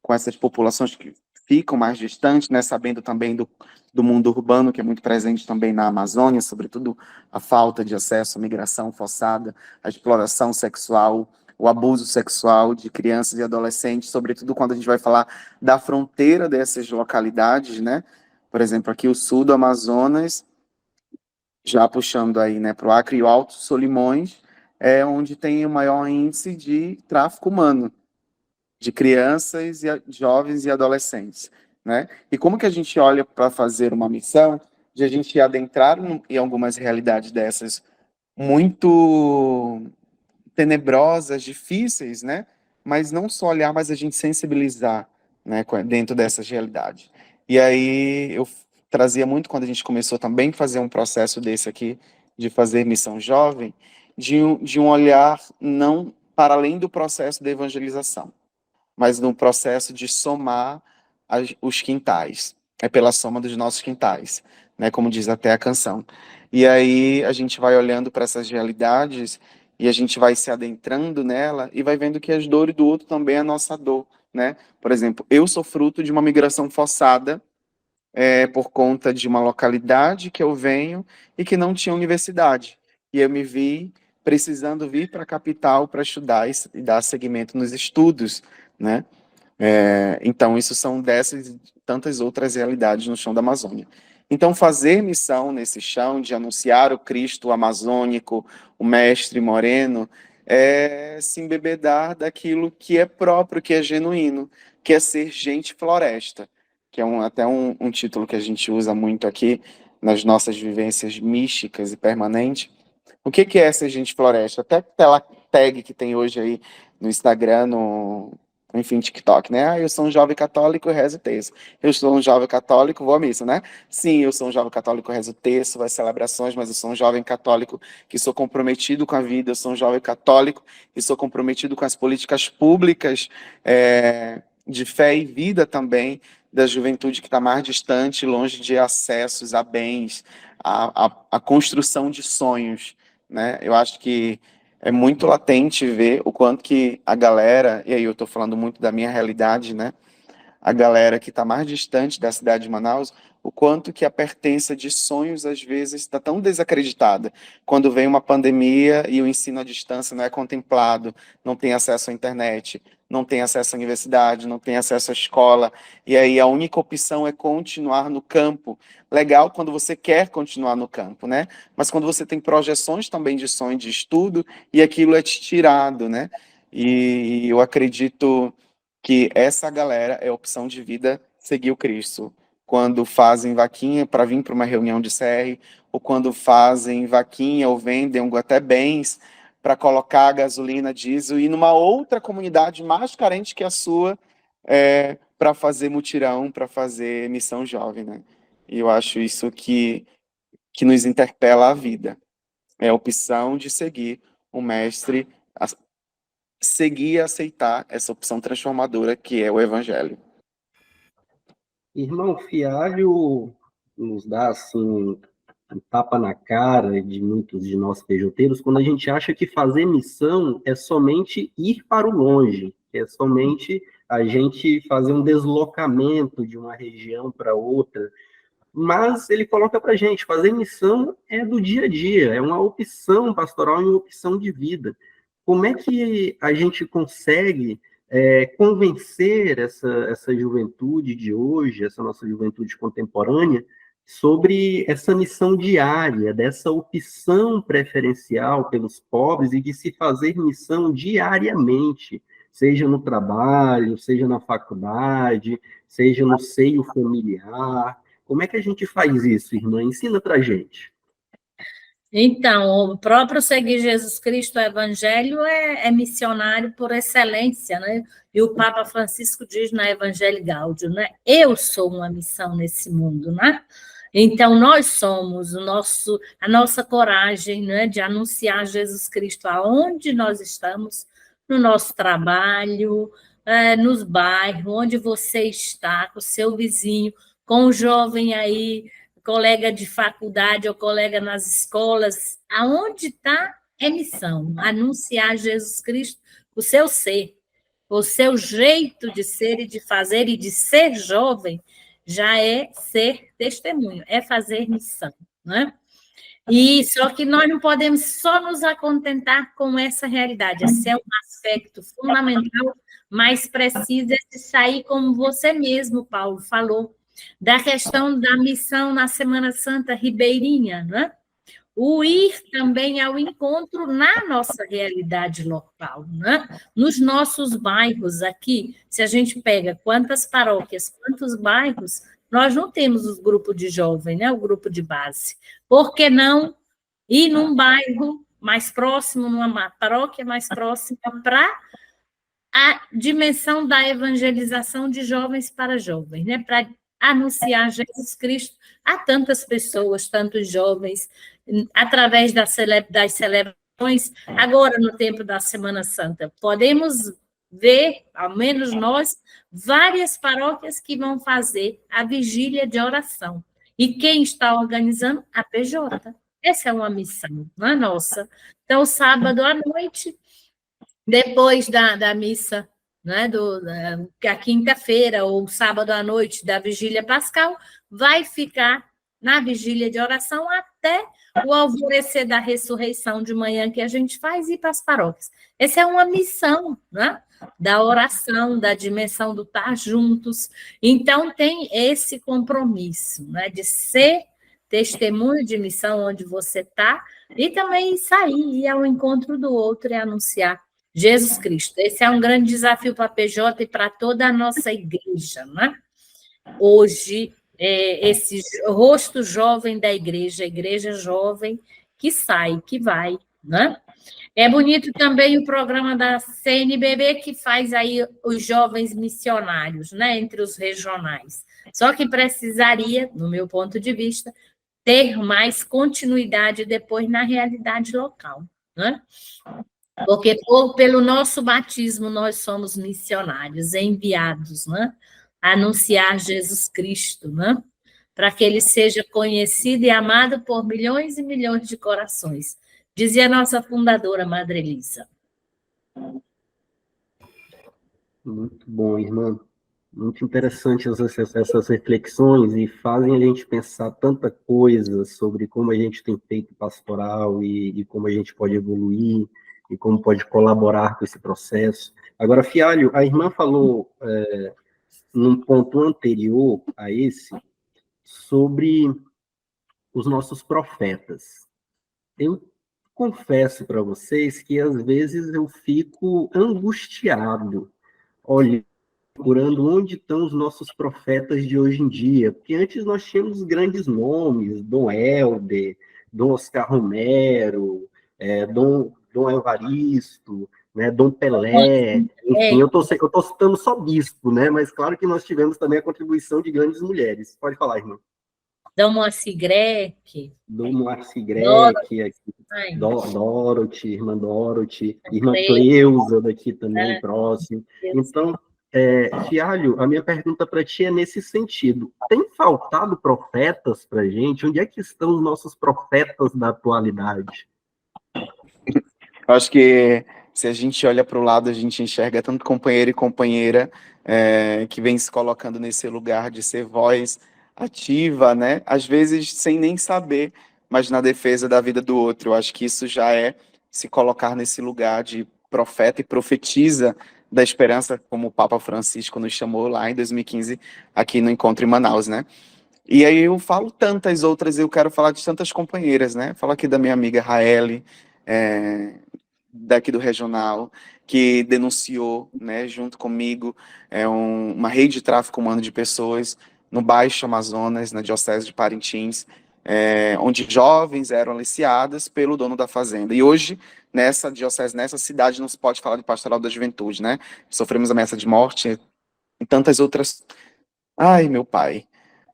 essas populações que ficam mais distantes, né, sabendo também do mundo urbano, que é muito presente também na Amazônia, sobretudo a falta de acesso à migração forçada, a exploração sexual, o abuso sexual de crianças e adolescentes, sobretudo quando a gente vai falar da fronteira dessas localidades, né? Por exemplo, aqui o sul do Amazonas, já puxando aí, né, para o Acre e o Alto Solimões, é onde tem o maior índice de tráfico humano, de crianças, jovens e adolescentes, né? E como que a gente olha para fazer uma missão de a gente adentrar em algumas realidades dessas muito tenebrosas, difíceis, né? Mas não só olhar, mas a gente sensibilizar, né, dentro dessas realidades. E aí eu trazia muito quando a gente começou também a fazer um processo desse aqui de fazer missão jovem, de um olhar não para além do processo de evangelização, mas no processo de somar os quintais. É pela soma dos nossos quintais, né? Como diz até a canção. E aí a gente vai olhando para essas realidades e a gente vai se adentrando nela e vai vendo que as dores do outro também é a nossa dor, né? Por exemplo, eu sou fruto de uma migração forçada, por conta de uma localidade que eu venho e que não tinha universidade. E eu me vi precisando vir para a capital para estudar e dar seguimento nos estudos, né? Então, isso são dessas e tantas outras realidades no chão da Amazônia. Então, fazer missão nesse chão, de anunciar o Cristo amazônico, o Mestre Moreno, é se embebedar daquilo que é próprio, que é genuíno, que é ser gente floresta, que é até um título que a gente usa muito aqui nas nossas vivências místicas e permanentes. O que é ser gente floresta? Até aquela tag que tem hoje aí no Instagram, enfim, TikTok, né? Ah, eu sou um jovem católico e rezo o terço. Eu sou um jovem católico, vou à missa, né? Sim, eu sou um jovem católico, rezo o terço, vou às celebrações, mas eu sou um jovem católico que sou comprometido com a vida, eu sou um jovem católico e sou comprometido com as políticas públicas, de fé e vida também, da juventude que está mais distante, longe de acessos a bens, a construção de sonhos, né? Eu acho que é muito latente ver o quanto que a galera, e aí eu estou falando muito da minha realidade, né? A galera que está mais distante da cidade de Manaus, o quanto que a pertença de sonhos, às vezes, está tão desacreditada. Quando vem uma pandemia e o ensino à distância não é contemplado, não tem acesso à internet, não tem acesso à universidade, não tem acesso à escola, e aí a única opção é continuar no campo. Legal quando você quer continuar no campo, né? Mas quando você tem projeções também de sonho, de estudo, e aquilo é te tirado, né? E eu acredito que essa galera é a opção de vida seguir o Cristo. Quando fazem vaquinha para vir para uma reunião de CR, ou quando fazem vaquinha ou vendem até bens para colocar gasolina, diesel, e numa outra comunidade mais carente que a sua, para fazer mutirão, para fazer missão jovem, né? E eu acho isso que nos interpela a vida. É a opção de seguir o mestre, seguir e aceitar essa opção transformadora que é o Evangelho. Irmão, Fialho nos dá assim um tapa na cara de muitos de nós pejoteiros quando a gente acha que fazer missão é somente ir para o longe, é somente a gente fazer um deslocamento de uma região para outra. Mas ele coloca para a gente, fazer missão é do dia a dia, é uma opção pastoral e uma opção de vida. Como é que a gente consegue convencer essa juventude de hoje, essa nossa juventude contemporânea, sobre essa missão diária, dessa opção preferencial pelos pobres e de se fazer missão diariamente, seja no trabalho, seja na faculdade, seja no seio familiar? Como é que a gente faz isso, irmã? Ensina para a gente. Então, o próprio seguir Jesus Cristo, o Evangelho, é missionário por excelência, né? E o Papa Francisco diz na Evangelii Gaudium, né? Eu sou uma missão nesse mundo, né? Então, nós somos a nossa coragem, né, de anunciar Jesus Cristo aonde nós estamos, no nosso trabalho, nos bairros, onde você está, com o seu vizinho, com o jovem aí, colega de faculdade ou colega nas escolas, aonde está é missão, anunciar Jesus Cristo, o seu ser, o seu jeito de ser e de fazer e de ser jovem, já é ser testemunho, é fazer missão, né? E só que nós não podemos só nos acontentar com essa realidade, esse é um aspecto fundamental, mas precisa de sair, como você mesmo, Paulo, falou, da questão da missão na Semana Santa ribeirinha, né? O ir também ao encontro na nossa realidade local, né? Nos nossos bairros aqui, se a gente pega quantas paróquias, quantos bairros, nós não temos os grupos de jovem, né? O grupo de base. Por que não ir num bairro mais próximo, numa paróquia mais próxima, para a dimensão da evangelização de jovens para jovens, né? Para anunciar Jesus Cristo a tantas pessoas, tantos jovens, através das celebrações agora no tempo da Semana Santa. Podemos ver, ao menos nós, várias paróquias que vão fazer a vigília de oração. E quem está organizando? A PJ. Essa é uma missão, não é nossa. Então, sábado à noite, depois da missa, né, da quinta-feira ou sábado à noite da vigília pascal, vai ficar na vigília de oração até o alvorecer da ressurreição de manhã que a gente faz e ir para as paróquias. Essa é uma missão, né, da oração, da dimensão do estar juntos. Então, tem esse compromisso, né, de ser testemunho de missão onde você está e também sair, ir ao encontro do outro e anunciar Jesus Cristo. Esse é um grande desafio para a PJ e para toda a nossa igreja, né? Hoje, esse rosto jovem da igreja, a igreja jovem que sai, que vai, né? É bonito também o programa da CNBB que faz aí os jovens missionários, né, entre os regionais. Só que precisaria, no meu ponto de vista, ter mais continuidade depois na realidade local, né? Porque pelo nosso batismo nós somos missionários, enviados, né? A anunciar Jesus Cristo, né? Para que ele seja conhecido e amado por milhões e milhões de corações. Dizia a nossa fundadora, Madre Elisa. Muito bom, irmã. Muito interessante essas reflexões e fazem a gente pensar tanta coisa sobre como a gente tem feito pastoral e como a gente pode evoluir e como pode colaborar com esse processo. Agora, Fialho, a irmã falou num ponto anterior a esse sobre os nossos profetas. Eu confesso para vocês que às vezes eu fico angustiado olhando, procurando onde estão os nossos profetas de hoje em dia, porque antes nós tínhamos grandes nomes, Dom Helder, Dom Oscar Romero, Dom Evaristo, né, Dom Pelé, enfim, eu tô citando só bispo, né, mas claro que nós tivemos também a contribuição de grandes mulheres. Pode falar, irmã. Dom Moacir Greque. Dom Moacir Greque, Dorothy, irmã Dorothy, irmã Cleusa daqui também, próximo. Então, Fialho, a minha pergunta para ti é nesse sentido. Tem faltado profetas para a gente? Onde é que estão os nossos profetas da atualidade? Eu acho que se a gente olha para o lado, a gente enxerga tanto companheiro e companheira que vem se colocando nesse lugar de ser voz ativa, né? Às vezes sem nem saber, mas na defesa da vida do outro. Eu acho que isso já é se colocar nesse lugar de profeta e profetiza da esperança, como o Papa Francisco nos chamou lá em 2015, aqui no encontro em Manaus, né? E aí eu falo tantas outras, eu quero falar de tantas companheiras, né? Falo aqui da minha amiga Raeli, daqui do regional, que denunciou, né, junto comigo, uma rede de tráfico humano de pessoas no Baixo Amazonas, na Diocese de Parintins, onde jovens eram aliciadas pelo dono da fazenda. E hoje, nessa diocese, nessa cidade, não se pode falar de pastoral da juventude, né? Sofremos ameaça de morte e tantas outras... Ai, meu pai...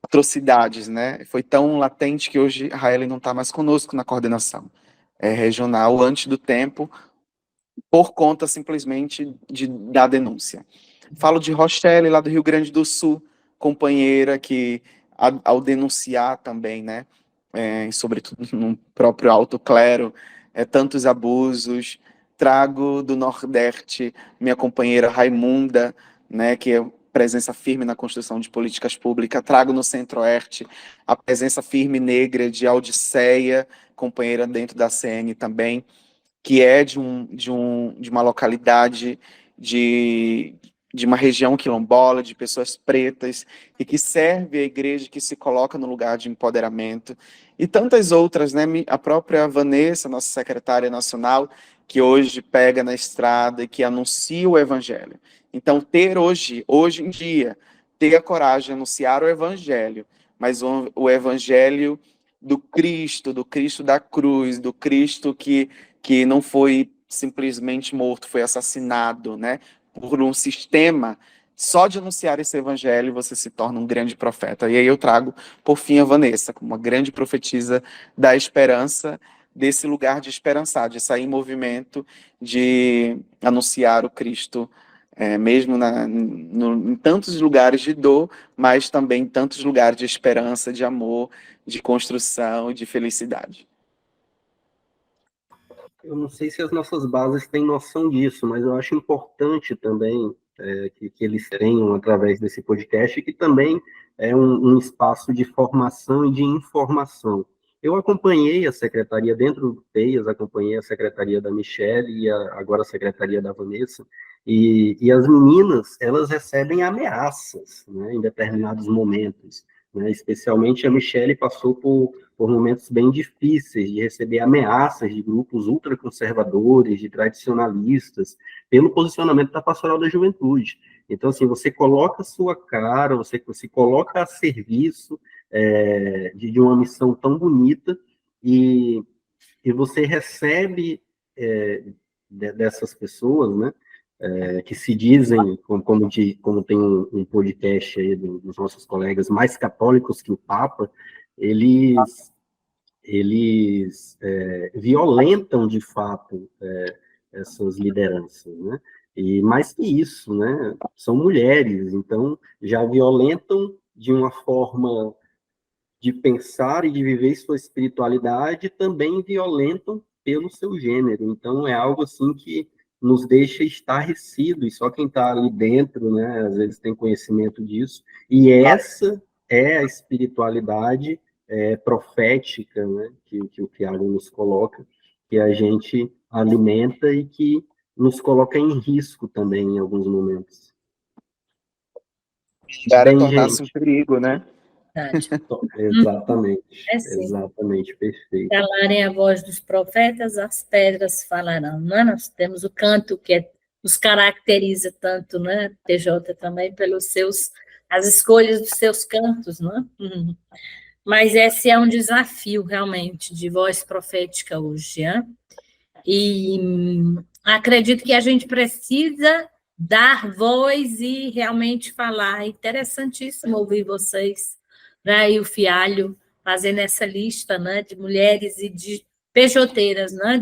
atrocidades, né? Foi tão latente que hoje a Raeli não está mais conosco na coordenação regional antes do tempo, por conta simplesmente da denúncia. Falo de Rochelle, lá do Rio Grande do Sul, companheira que, ao denunciar também, né, sobretudo no próprio alto clero, tantos abusos. Trago do Nordeste minha companheira Raimunda, né, que é presença firme na construção de políticas públicas. Trago no Centro-Oeste a presença firme negra de Audiceia, companheira dentro da CN também, que é de uma localidade de uma região quilombola, de pessoas pretas, e que serve a igreja, que se coloca no lugar de empoderamento. E tantas outras, né? A própria Vanessa, nossa secretária nacional, que hoje pega na estrada e que anuncia o evangelho. Então, hoje em dia, ter a coragem de anunciar o evangelho, mas o evangelho do Cristo da cruz, do Cristo que não foi simplesmente morto, foi assassinado, né, por um sistema. Só de anunciar esse evangelho você se torna um grande profeta. E aí eu trago, por fim, a Vanessa, como uma grande profetisa da esperança, desse lugar de esperançar, de sair em movimento, de anunciar o Cristo, mesmo em tantos lugares de dor, mas também em tantos lugares de esperança, de amor, de construção, de felicidade. Eu não sei se as nossas bases têm noção disso, mas eu acho importante também que eles tenham, através desse podcast, que também é um espaço de formação e de informação. Eu acompanhei a secretaria dentro do TEIAS, acompanhei a secretaria da Michelle e agora a secretaria da Vanessa, e as meninas, elas recebem ameaças, né, em determinados momentos, né, especialmente a Michelle passou por momentos bem difíceis de receber ameaças de grupos ultraconservadores, de tradicionalistas, pelo posicionamento da Pastoral da Juventude. Então, assim, você coloca a sua cara, você se coloca a serviço de uma missão tão bonita e você recebe dessas pessoas, né, que se dizem, como tem um podcast aí dos nossos colegas mais católicos que o Papa, eles violentam, de fato, essas lideranças, né? E mais que isso, né? São mulheres, então já violentam de uma forma de pensar e de viver sua espiritualidade, também violentam pelo seu gênero. Então é algo assim que nos deixa estarrecido, e só quem está ali dentro, né, às vezes tem conhecimento disso, e essa é a espiritualidade profética, né, que o Tiago nos coloca, que a gente alimenta e que nos coloca em risco também em alguns momentos. Para Bem, tornar-se um gente. perigo, né? Exatamente, Sim. exatamente, perfeito. Calarem a voz dos profetas, as pedras falarão, não é? Nós temos o canto que nos caracteriza tanto, né? PJ também pelos as escolhas dos seus cantos, não é? Mas esse é um desafio realmente de voz profética hoje, né? E acredito que a gente precisa dar voz e realmente falar. É interessantíssimo ouvir vocês, né? E o Fialho fazendo essa lista, né, de mulheres e de pejoteiras, né,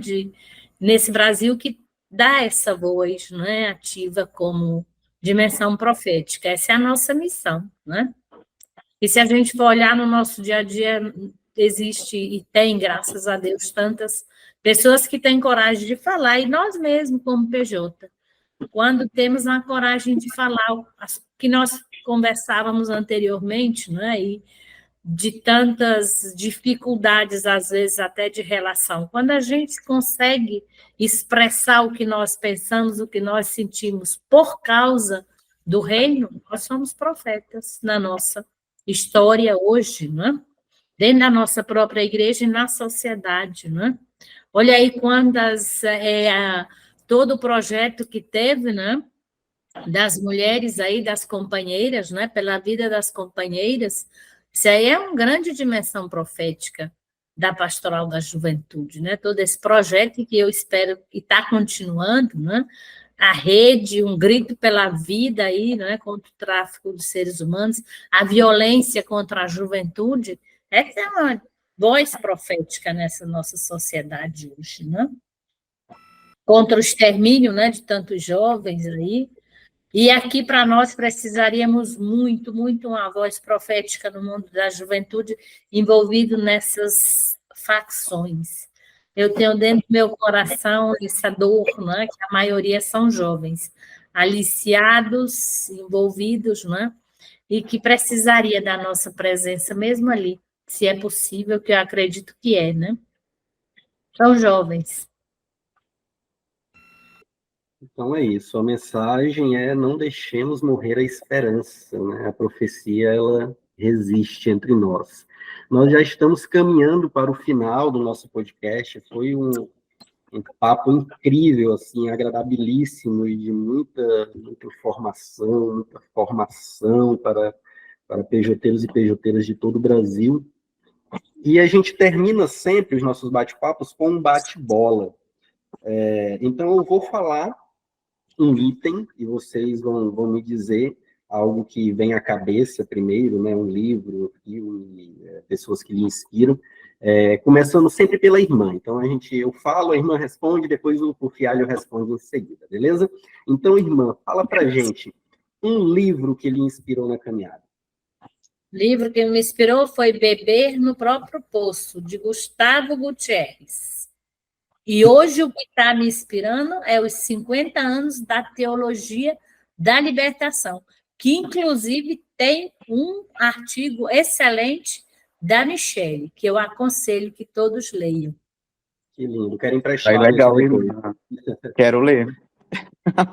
nesse Brasil que dá essa voz, né, ativa como dimensão profética. Essa é a nossa missão, né? E se a gente for olhar no nosso dia a dia, existe e tem, graças a Deus, tantas pessoas que têm coragem de falar, e nós mesmos, como PJ, quando temos a coragem de falar o que nós conversávamos anteriormente, né, e de tantas dificuldades, às vezes até de relação, quando a gente consegue expressar o que nós pensamos, o que nós sentimos por causa do reino, nós somos profetas na nossa história hoje, né? Dentro da nossa própria igreja e na sociedade, né? Olha aí quantas todo o projeto que teve, né? Das mulheres aí, das companheiras, né? Pela vida das companheiras, isso aí é uma grande dimensão profética da Pastoral da Juventude, né? Todo esse projeto que eu espero que está continuando, né? A rede, um grito pela vida aí, né? Contra o tráfico de seres humanos, a violência contra a juventude, essa é uma voz profética nessa nossa sociedade hoje, né? Contra o extermínio, né, de tantos jovens aí. E aqui, para nós, precisaríamos muito, muito uma voz profética no mundo da juventude envolvido nessas facções. Eu tenho dentro do meu coração essa dor, né, que a maioria são jovens, aliciados, envolvidos, né, e que precisaria da nossa presença mesmo ali, se é possível, que eu acredito que é, né? São jovens. Então é isso, a mensagem é: não deixemos morrer a esperança, né? A profecia, ela resiste entre nós. Nós já estamos caminhando para o final do nosso podcast, foi um papo incrível, assim, agradabilíssimo e de muita informação, muita formação para PJteiros e PJteiras de todo o Brasil. E a gente termina sempre os nossos bate-papos com um bate-bola. Então eu vou falar um item e vocês vão me dizer algo que vem à cabeça primeiro, né? Um livro, filme, pessoas que lhe inspiram, Começando sempre pela irmã. Então, eu falo, a irmã responde, depois o Fialho responde em seguida, beleza? Então, irmã, fala pra gente um livro que lhe inspirou na caminhada. O livro que me inspirou foi Beber no Próprio Poço, de Gustavo Gutierrez. E hoje o que está me inspirando é os 50 anos da teologia da libertação, que inclusive tem um artigo excelente da Michele, que eu aconselho que todos leiam. Que lindo, quero emprestar. Aí, legal, quero ler.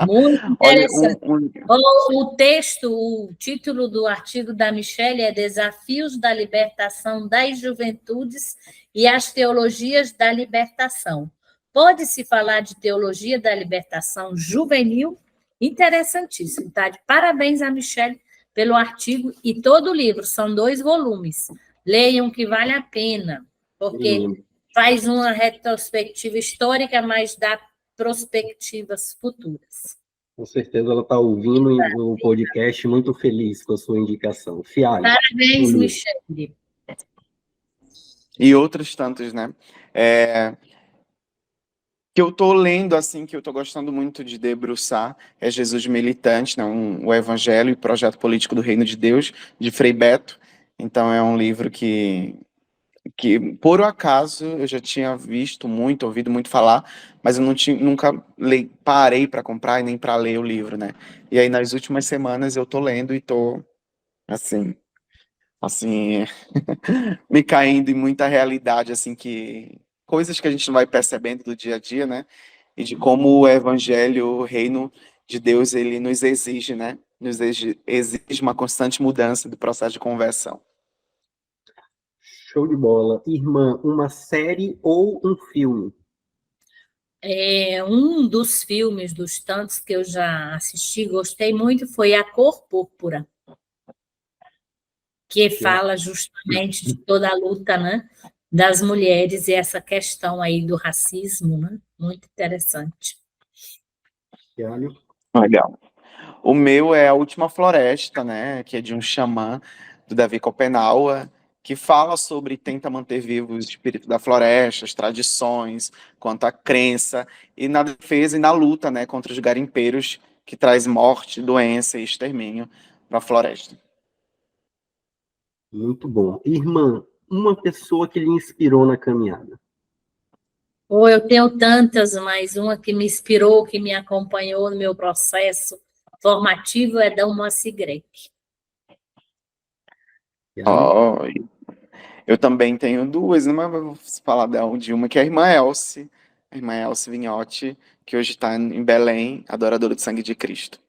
Muito interessante. O texto, o título do artigo da Michele é Desafios da Libertação das Juventudes e as Teologias da Libertação. Pode-se falar de teologia da libertação juvenil? Interessantíssimo, tá? De parabéns a Michele pelo artigo e todo o livro, são 2 volumes. Leiam que vale a pena, porque faz uma retrospectiva histórica, mas dá prospectivas futuras. Com certeza ela está ouvindo o podcast muito feliz com a sua indicação. Fialho. Parabéns, Michele. E outros tantos, né? Que eu estou lendo, assim, que eu estou gostando muito de debruçar, é Jesus Militante, né? O Evangelho e Projeto Político do Reino de Deus, de Frei Beto. Então, é um livro que por acaso, eu já tinha visto muito, ouvido muito falar, mas eu nunca parei para comprar e nem para ler o livro, né? E aí, nas últimas semanas, eu estou lendo e estou, assim, me caindo em muita realidade, assim, coisas que a gente não vai percebendo do dia a dia, né? E de como o Evangelho, o Reino de Deus, ele nos exige, né? Nos exige uma constante mudança do processo de conversão. Show de bola. Irmã, uma série ou um filme? Um dos filmes, dos tantos que eu já assisti, gostei muito, foi A Cor Púrpura, que fala justamente de toda a luta, né, das mulheres e essa questão aí do racismo, né? Muito interessante. Legal. O meu é A Última Floresta, né, que é de um xamã, do Davi Copenaua, que fala sobre, tenta manter vivo o espírito da floresta, as tradições, quanto à crença, e na defesa e na luta, né, contra os garimpeiros, que traz morte, doença e extermínio para a floresta. Muito bom. Irmã, uma pessoa que lhe inspirou na caminhada? Eu tenho tantas, mas uma que me inspirou, que me acompanhou no meu processo formativo é Dalma Sigrek. Oh, eu também tenho duas, mas vou falar de uma, que é a irmã Elce Vinhotti, que hoje está em Belém, adoradora do sangue de Cristo.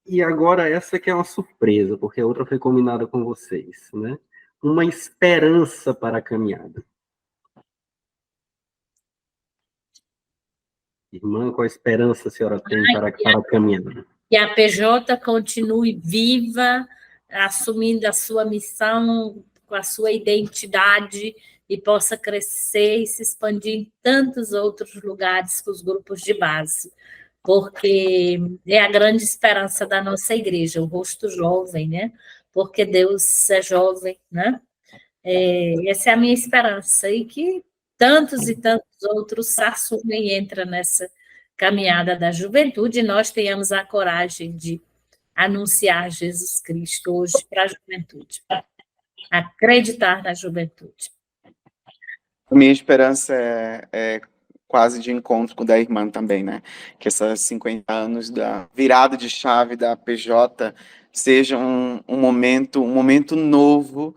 E agora essa que é uma surpresa, porque a outra foi combinada com vocês, né? Uma esperança para a caminhada. Irmã, qual a esperança a senhora tem para a caminhada? Que a PJ continue viva, assumindo a sua missão, com a sua identidade, e possa crescer e se expandir em tantos outros lugares com os grupos de base, porque é a grande esperança da nossa igreja, o rosto jovem, né? Porque Deus é jovem, né? Essa é a minha esperança, e que tantos e tantos outros se assumem e entram nessa caminhada da juventude, e nós tenhamos a coragem de anunciar Jesus Cristo hoje para a juventude, acreditar na juventude. A minha esperança é quase de encontro com o da irmã também, né? Que esses 50 anos da virada de chave da PJ seja um momento novo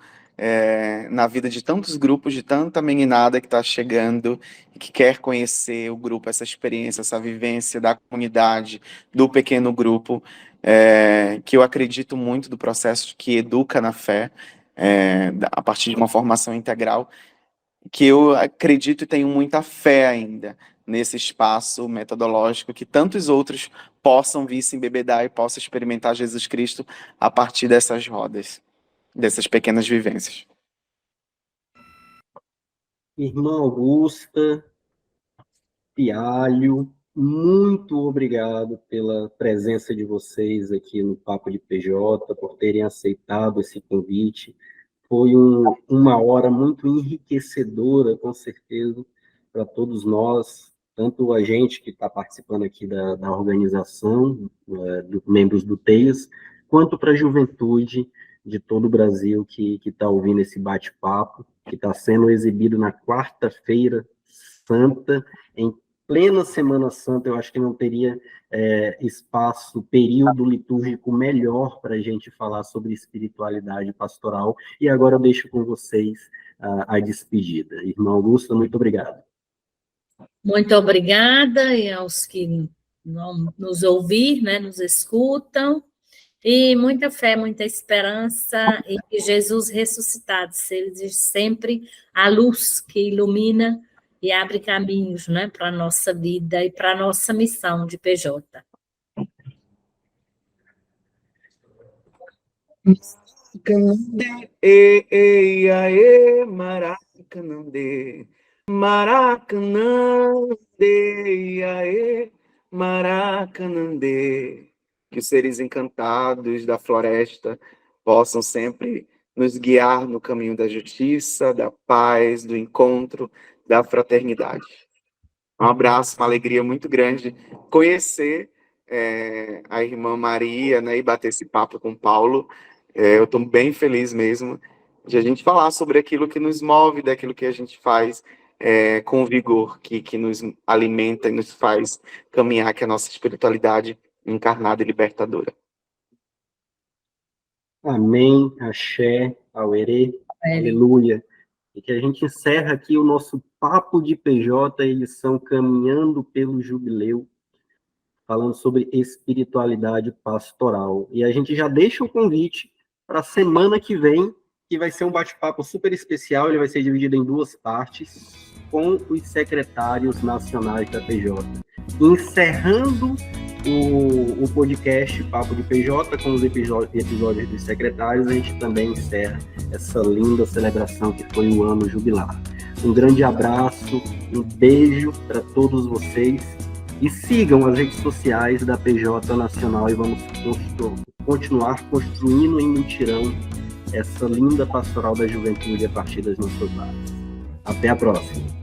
na vida de tantos grupos, de tanta meninada que está chegando e que quer conhecer o grupo, essa experiência, essa vivência da comunidade, do pequeno grupo, que eu acredito muito do processo que educa na fé, a partir de uma formação integral, que eu acredito e tenho muita fé ainda nesse espaço metodológico, que tantos outros possam vir se embebedar e possam experimentar Jesus Cristo a partir dessas rodas, dessas pequenas vivências. Irmã Augusta, Fialho, muito obrigado pela presença de vocês aqui no Papo de PJ, por terem aceitado esse convite. Foi uma hora muito enriquecedora, com certeza, para todos nós, tanto a gente que está participando aqui da organização, dos membros do TEIAS, quanto para a juventude de todo o Brasil que está ouvindo esse bate-papo, que está sendo exibido na quarta-feira santa, em plena Semana Santa. Eu acho que não teria espaço, período litúrgico melhor para a gente falar sobre espiritualidade pastoral. E agora eu deixo com vocês a despedida. Irmã Augusta, muito obrigado. Muito obrigada, e aos que vão nos ouvir, né, nos escutam, e muita fé, muita esperança em que Jesus ressuscitado seja sempre a luz que ilumina e abre caminhos, né, para a nossa vida e para a nossa missão de PJ. Maracanã, Maracanã, Maracanã. Que os seres encantados da floresta possam sempre nos guiar no caminho da justiça, da paz, do encontro, da fraternidade. Um abraço, uma alegria muito grande conhecer a irmã Maria, né, e bater esse papo com o Paulo. Eu estou bem feliz mesmo de a gente falar sobre aquilo que nos move, daquilo que a gente faz com vigor, que nos alimenta e nos faz caminhar, que é a nossa espiritualidade encarnada e libertadora. Amém, axé, auerê, aleluia. E que a gente encerra aqui o nosso Papo de PJ, edição Caminhando pelo Jubileu, falando sobre espiritualidade pastoral. E a gente já deixa o convite para a semana que vem, que vai ser um bate-papo super especial. Ele vai ser dividido em 2 partes, com os secretários nacionais da PJ. Encerrando o podcast Papo de PJ, com os episódios dos secretários, a gente também encerra essa linda celebração que foi o ano jubilar. Um grande abraço, um beijo para todos vocês, e sigam as redes sociais da PJ Nacional e vamos continuar construindo em mutirão essa linda pastoral da juventude a partir das nossas bases. Até a próxima!